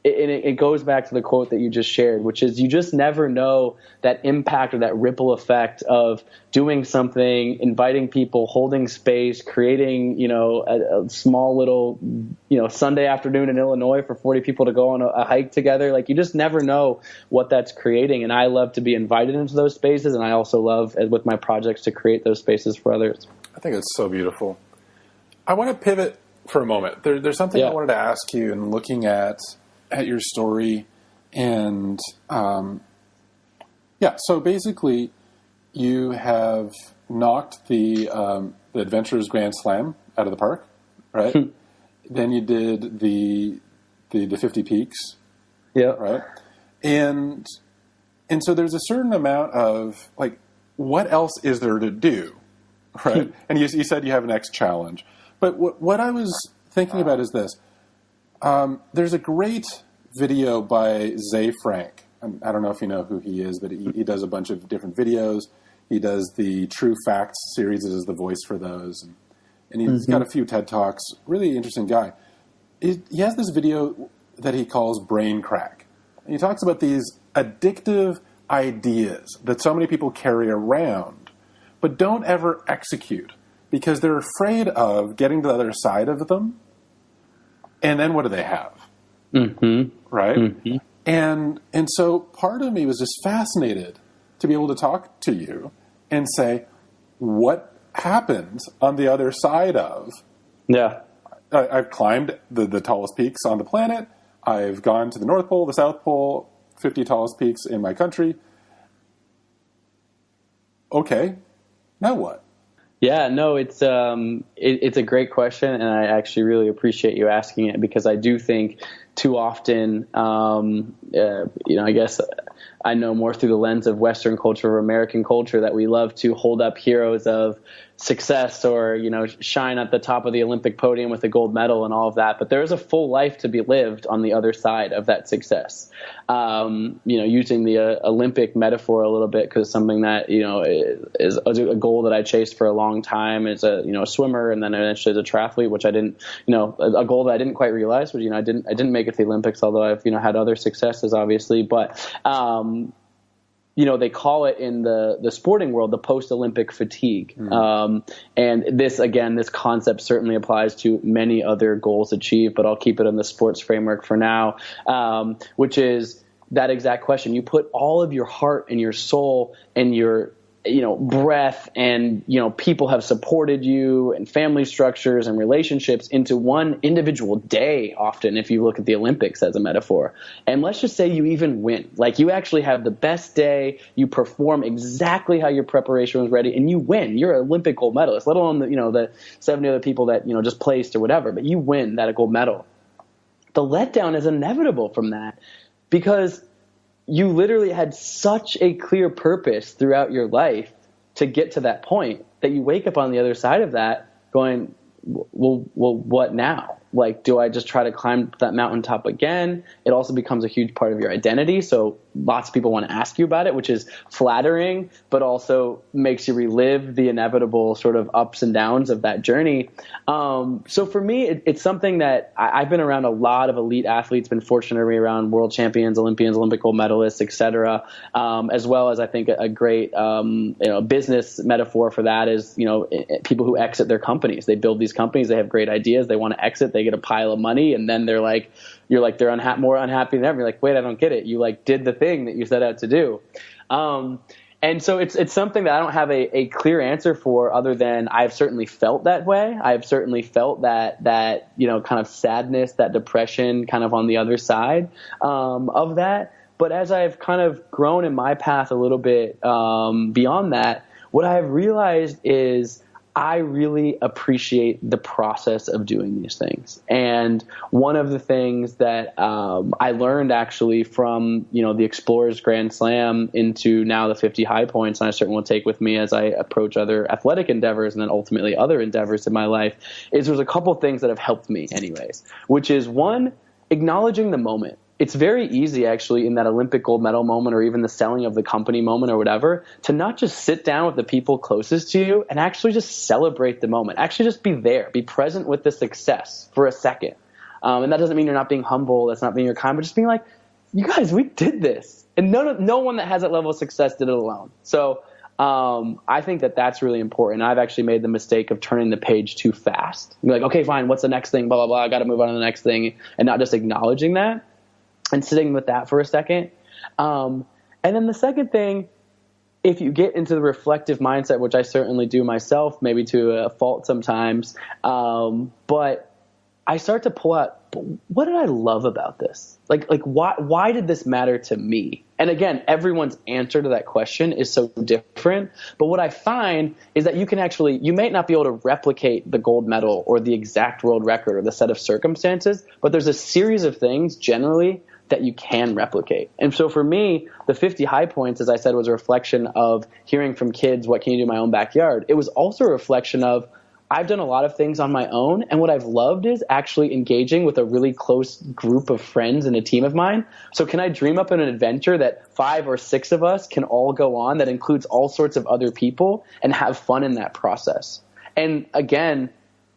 it goes back to the quote that you just shared, which is, you just never know that impact or that ripple effect of doing something, inviting people, holding space, creating, a small little, Sunday afternoon in Illinois for 40 people to go on a hike together. Like, you just never know what that's creating. And I love to be invited into those spaces. And I also love, with my projects, to create those spaces for others. I think it's so beautiful. I want to pivot for a moment. There's something I wanted to ask you in looking at your story. And so basically you have knocked the Adventurers Grand Slam out of the park, right? Then you did the 50 Peaks. Yeah. Right. And so there's a certain amount of, like, what else is there to do? Right. And you said you have an next challenge, but what I was thinking about is this. There's a great video by Zay Frank. I don't know if you know who he is, but he does a bunch of different videos. He does the True Facts series as the voice for those. And he's got a few TED Talks. Really interesting guy. He has this video that he calls Brain Crack. And he talks about these addictive ideas that so many people carry around, but don't ever execute because they're afraid of getting to the other side of them. And then what do they have? Right? And so part of me was just fascinated to be able to talk to you and say, what happens on the other side of? Yeah. I've climbed the tallest peaks on the planet. I've gone to the North Pole, the South Pole, 50 tallest peaks in my country. Okay, now what? Yeah, no, it's a great question, and I actually really appreciate you asking it, because I do think too often, I guess I know more through the lens of Western culture or American culture that we love to hold up heroes of success or, shine at the top of the Olympic podium with a gold medal and all of that. But there is a full life to be lived on the other side of that success. Using the Olympic metaphor a little bit, because something that, is a goal that I chased for a long time as a swimmer, and then eventually as a triathlete, which I didn't, a goal that I didn't quite realize, which, I didn't make it to the Olympics, although I've, had other successes, obviously. But, they call it in the sporting world the post-Olympic fatigue. And this concept certainly applies to many other goals achieved, but I'll keep it in the sports framework for now, which is that exact question. You put all of your heart and your soul and your breath, and, people have supported you, and family structures and relationships into one individual day, often, if you look at the Olympics as a metaphor. And let's just say you even win. Like, you actually have the best day, you perform exactly how your preparation was ready, and you win. You're an Olympic gold medalist, let alone the 70 other people that, just placed or whatever, but you win that gold medal. The letdown is inevitable from that, because you literally had such a clear purpose throughout your life to get to that point that you wake up on the other side of that going, well, what now? Like, do I just try to climb that mountaintop again? It also becomes a huge part of your identity. So lots of people want to ask you about it, which is flattering, but also makes you relive the inevitable sort of ups and downs of that journey. So for me, it's something that I've been around a lot of elite athletes, been fortunate to be around world champions, Olympians, Olympic gold medalists, et cetera, as well as I think a great business metaphor for that is, people who exit their companies. They build these companies, they have great ideas, they want to exit, they get a pile of money, and then they're like, they're more unhappy than ever. You're like, wait, I don't get it. You did the thing that you set out to do. And so it's something that I don't have a clear answer for, other than I've certainly felt that way. I've certainly felt that kind of sadness, that depression kind of on the other side of that. But as I've kind of grown in my path a little bit beyond that, what I've realized is I really appreciate the process of doing these things. And one of the things that I learned actually from, the Explorers Grand Slam into now the 50 high points, and I certainly will take with me as I approach other athletic endeavors and then ultimately other endeavors in my life, is there's a couple things that have helped me anyways, which is one, acknowledging the moment. It's very easy actually in that Olympic gold medal moment or even the selling of the company moment or whatever to not just sit down with the people closest to you and actually just celebrate the moment. Actually just be there, be present with the success for a second. And that doesn't mean you're not being humble. That's not being you're kind, but just being like, you guys, we did this. And no one that has that level of success did it alone. So I think that that's really important. I've actually made the mistake of turning the page too fast. You're like, okay, fine. What's the next thing? Blah, blah, blah. I got to move on to the next thing and not just acknowledging that. And sitting with that for a second. And then the second thing, if you get into the reflective mindset, which I certainly do myself, maybe to a fault sometimes, but I start to pull out, what did I love about this? Like why did this matter to me? And again, everyone's answer to that question is so different. But what I find is that you may not be able to replicate the gold medal or the exact world record or the set of circumstances, but there's a series of things generally that you can replicate. And so for me, the 50 high points, as I said, was a reflection of hearing from kids, what can you do in my own backyard? It was also a reflection of I've done a lot of things on my own, and what I've loved is actually engaging with a really close group of friends and a team of mine. So can I dream up an adventure that 5 or 6 of us can all go on that includes all sorts of other people and have fun in that process? And again,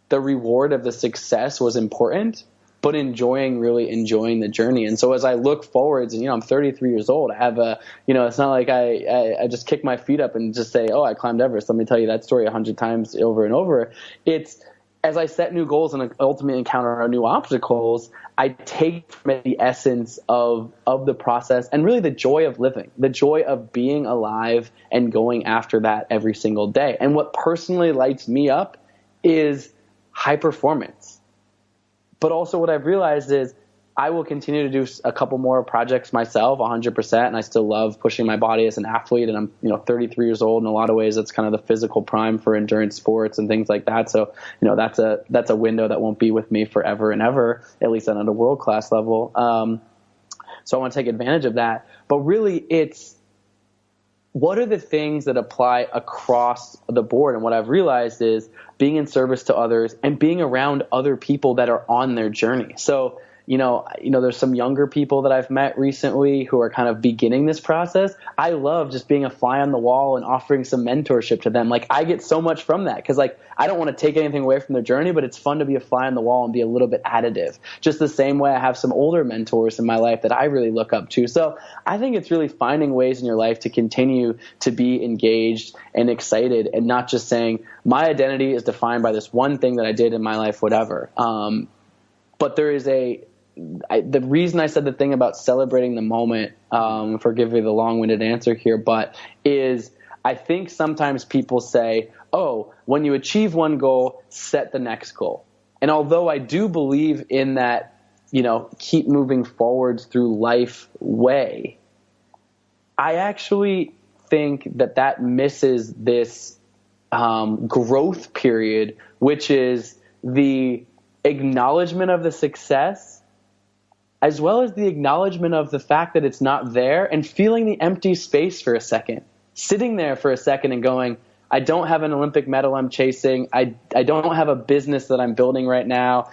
the reward of the success was important, but really enjoying the journey. And so as I look forwards, and I'm 33 years old, I have it's not like I just kick my feet up and just say, oh, I climbed Everest. Let me tell you that story 100 times over and over. It's as I set new goals and ultimately encounter new obstacles, I take from it the essence of the process and really the joy of living, the joy of being alive and going after that every single day. And what personally lights me up is high performance. But also what I've realized is I will continue to do a couple more projects myself 100%. And I still love pushing my body as an athlete. And I'm 33 years old. In a lot of ways, that's kind of the physical prime for endurance sports and things like that. So, that's a window that won't be with me forever and ever, at least on a world-class level. So I want to take advantage of that. But really it's what are the things that apply across the board? And what I've realized is being in service to others and being around other people that are on their journey. So, there's some younger people that I've met recently who are kind of beginning this process. I love just being a fly on the wall and offering some mentorship to them. Like I get so much from that because I don't want to take anything away from their journey, but it's fun to be a fly on the wall and be a little bit additive. Just the same way I have some older mentors in my life that I really look up to. So I think it's really finding ways in your life to continue to be engaged and excited and not just saying my identity is defined by this one thing that I did in my life, whatever. But there is the reason I said the thing about celebrating the moment, forgive me the long-winded answer here, but is I think sometimes people say, oh, when you achieve one goal, set the next goal. And although I do believe in that, keep moving forwards through life way, I actually think that misses this growth period, which is the acknowledgement of the success as well as the acknowledgement of the fact that it's not there and feeling the empty space for a second, sitting there for a second and going, I don't have an Olympic medal I'm chasing. I don't have a business that I'm building right now.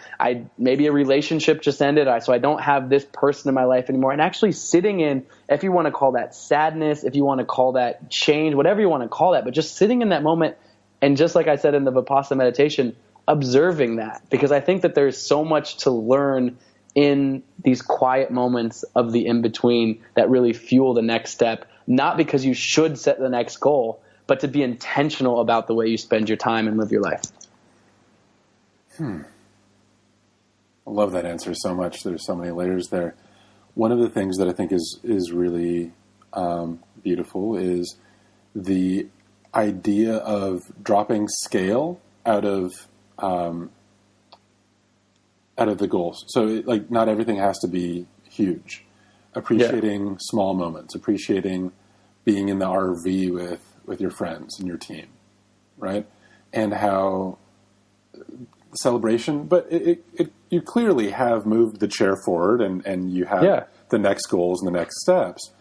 Maybe a relationship just ended, so I don't have this person in my life anymore. And actually sitting in, if you want to call that sadness, if you want to call that change, whatever you want to call that, but just sitting in that moment and just like I said in the Vipassana meditation, observing that. Because I think that there's so much to learn in these quiet moments of the in-between that really fuel the next step, not because you should set the next goal, but to be intentional about the way you spend your time and live your life. I love that answer so much. There's so many layers there. One of the things that I think is really beautiful is the idea of dropping scale out of the goals. So not everything has to be huge. Appreciating small moments, appreciating being in the RV with your friends and your team, right? and how celebration, but you clearly have moved the chair forward, and you have the next goals and the next steps.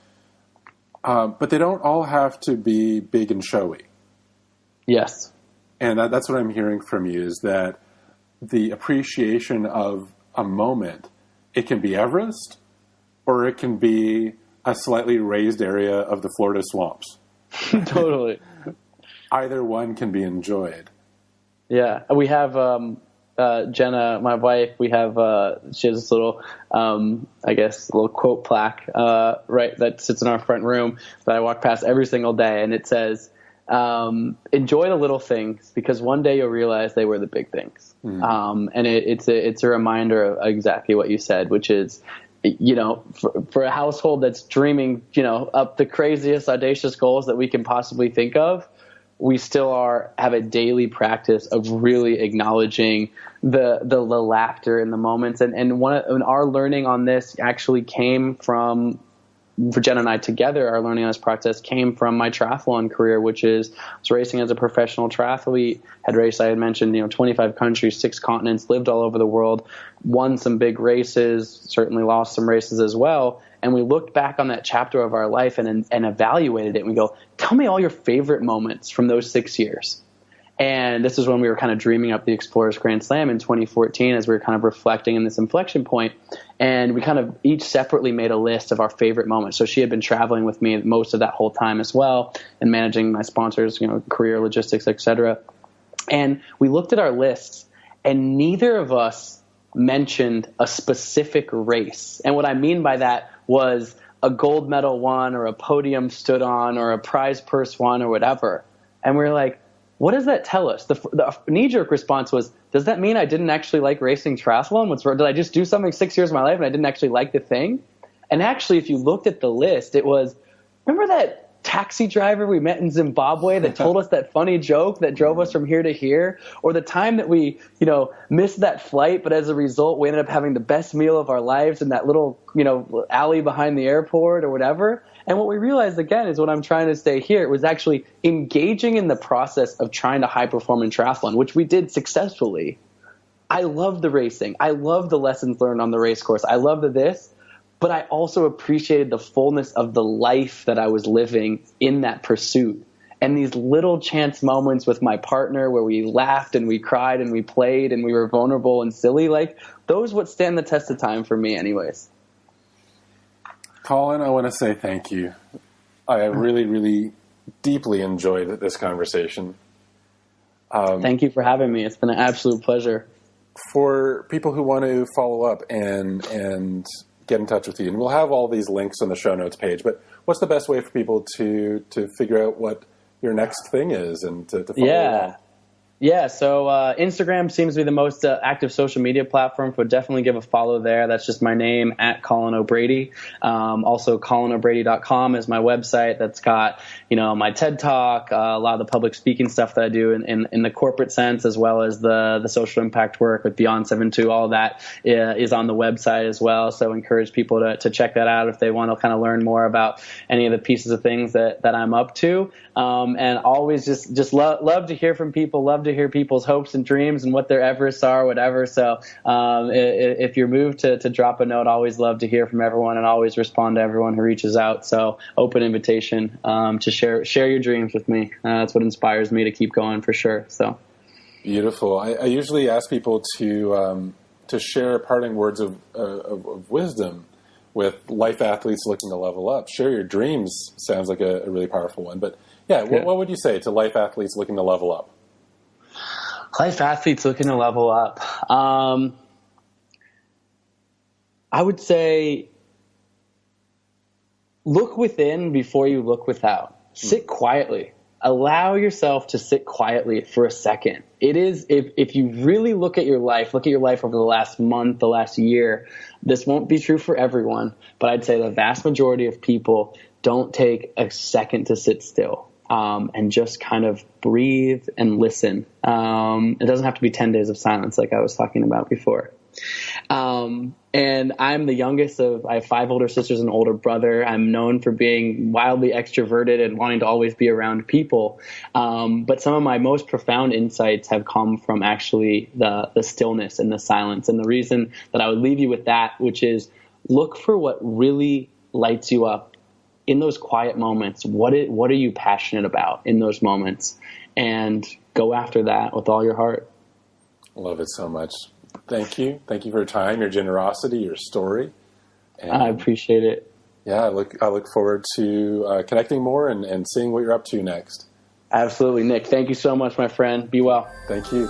But they don't all have to be big and showy. Yes. And that's what I'm hearing from you, is that the appreciation of a moment, it can be Everest, or it can be a slightly raised area of the Florida swamps. Totally. Either one can be enjoyed. Yeah. We have Jenna, my wife, she has this little, little quote plaque right that sits in our front room that I walk past every single day, and it says, enjoy the little things, because one day you'll realize they were the big things. And it's a reminder of exactly what you said, which is, for a household that's dreaming, up the craziest, audacious goals that we can possibly think of, we still have a daily practice of really acknowledging the laughter in the moments. And our learning on this actually came from, for Jen and I together, our learning on this process came from my triathlon career, which is I was racing as a professional triathlete, had raced, I had mentioned, 25 countries, 6 continents, lived all over the world, won some big races, certainly lost some races as well. And we looked back on that chapter of our life and evaluated it. And we go, tell me all your favorite moments from those 6 years. And this is when we were kind of dreaming up the Explorers Grand Slam in 2014, as we were kind of reflecting in this inflection point. And we kind of each separately made a list of our favorite moments. So she had been traveling with me most of that whole time as well, and managing my sponsors, career, logistics, etc. And we looked at our lists, and neither of us mentioned a specific race. And what I mean by that was a gold medal won, or a podium stood on, or a prize purse won, or whatever. And we were like, what does that tell us? The knee-jerk response was, does that mean I didn't actually like racing triathlon? Did I just do something 6 years of my life and I didn't actually like the thing? And actually, if you looked at the list, it was, remember that taxi driver we met in Zimbabwe that told us that funny joke that drove us from here to here? Or the time that we, missed that flight, but as a result, we ended up having the best meal of our lives in that little, alley behind the airport or whatever. And what we realized, again, is what I'm trying to say here. It was actually engaging in the process of trying to high perform in triathlon, which we did successfully. I love the racing. I love the lessons learned on the race course. I love this, but I also appreciated the fullness of the life that I was living in that pursuit. And these little chance moments with my partner where we laughed and we cried and we played and we were vulnerable and silly, those would stand the test of time for me anyways. Colin, I want to say thank you. I really, really deeply enjoyed this conversation. Thank you for having me. It's been an absolute pleasure. For people who want to follow up and get in touch with you, and we'll have all these links on the show notes page, but what's the best way for people to figure out what your next thing is and to follow along? Yeah, so Instagram seems to be the most active social media platform, so definitely give a follow there. That's just my name, at Colin O'Brady. Also, ColinO'Brady.com is my website. That's got, my TED Talk, a lot of the public speaking stuff that I do in the corporate sense, as well as the social impact work with Beyond 7.2. All that is on the website as well. So encourage people to check that out if they want to kind of learn more about any of the pieces of things that I'm up to. And always just love to hear from people, love to hear people's hopes and dreams and what their Everests are, whatever. So if you're moved to drop a note, always love to hear from everyone and always respond to everyone who reaches out. So open invitation to share your dreams with me. That's what inspires me to keep going for sure. So beautiful. I usually ask people to share parting words of wisdom with life athletes looking to level up. Share your dreams sounds like a really powerful one. But yeah, what would you say to life athletes looking to level up? Life athletes looking to level up. I would say look within before you look without. Sit quietly. Allow yourself to sit quietly for a second. It is, if you really look at your life over the last month, the last year, this won't be true for everyone, but I'd say the vast majority of people don't take a second to sit still. And just kind of breathe and listen. It doesn't have to be 10 days of silence like I was talking about before. And I'm the youngest I have 5 older sisters and an older brother. I'm known for being wildly extroverted and wanting to always be around people. But some of my most profound insights have come from actually the stillness and the silence. And the reason that I would leave you with that, which is look for what really lights you up in those quiet moments. What are you passionate about in those moments? And go after that with all your heart. Love it so much. Thank you. Thank you for your time, your generosity, your story. And I appreciate it. Yeah, I look forward to connecting more and seeing what you're up to next. Absolutely, Nik. Thank you so much, my friend. Be well. Thank you.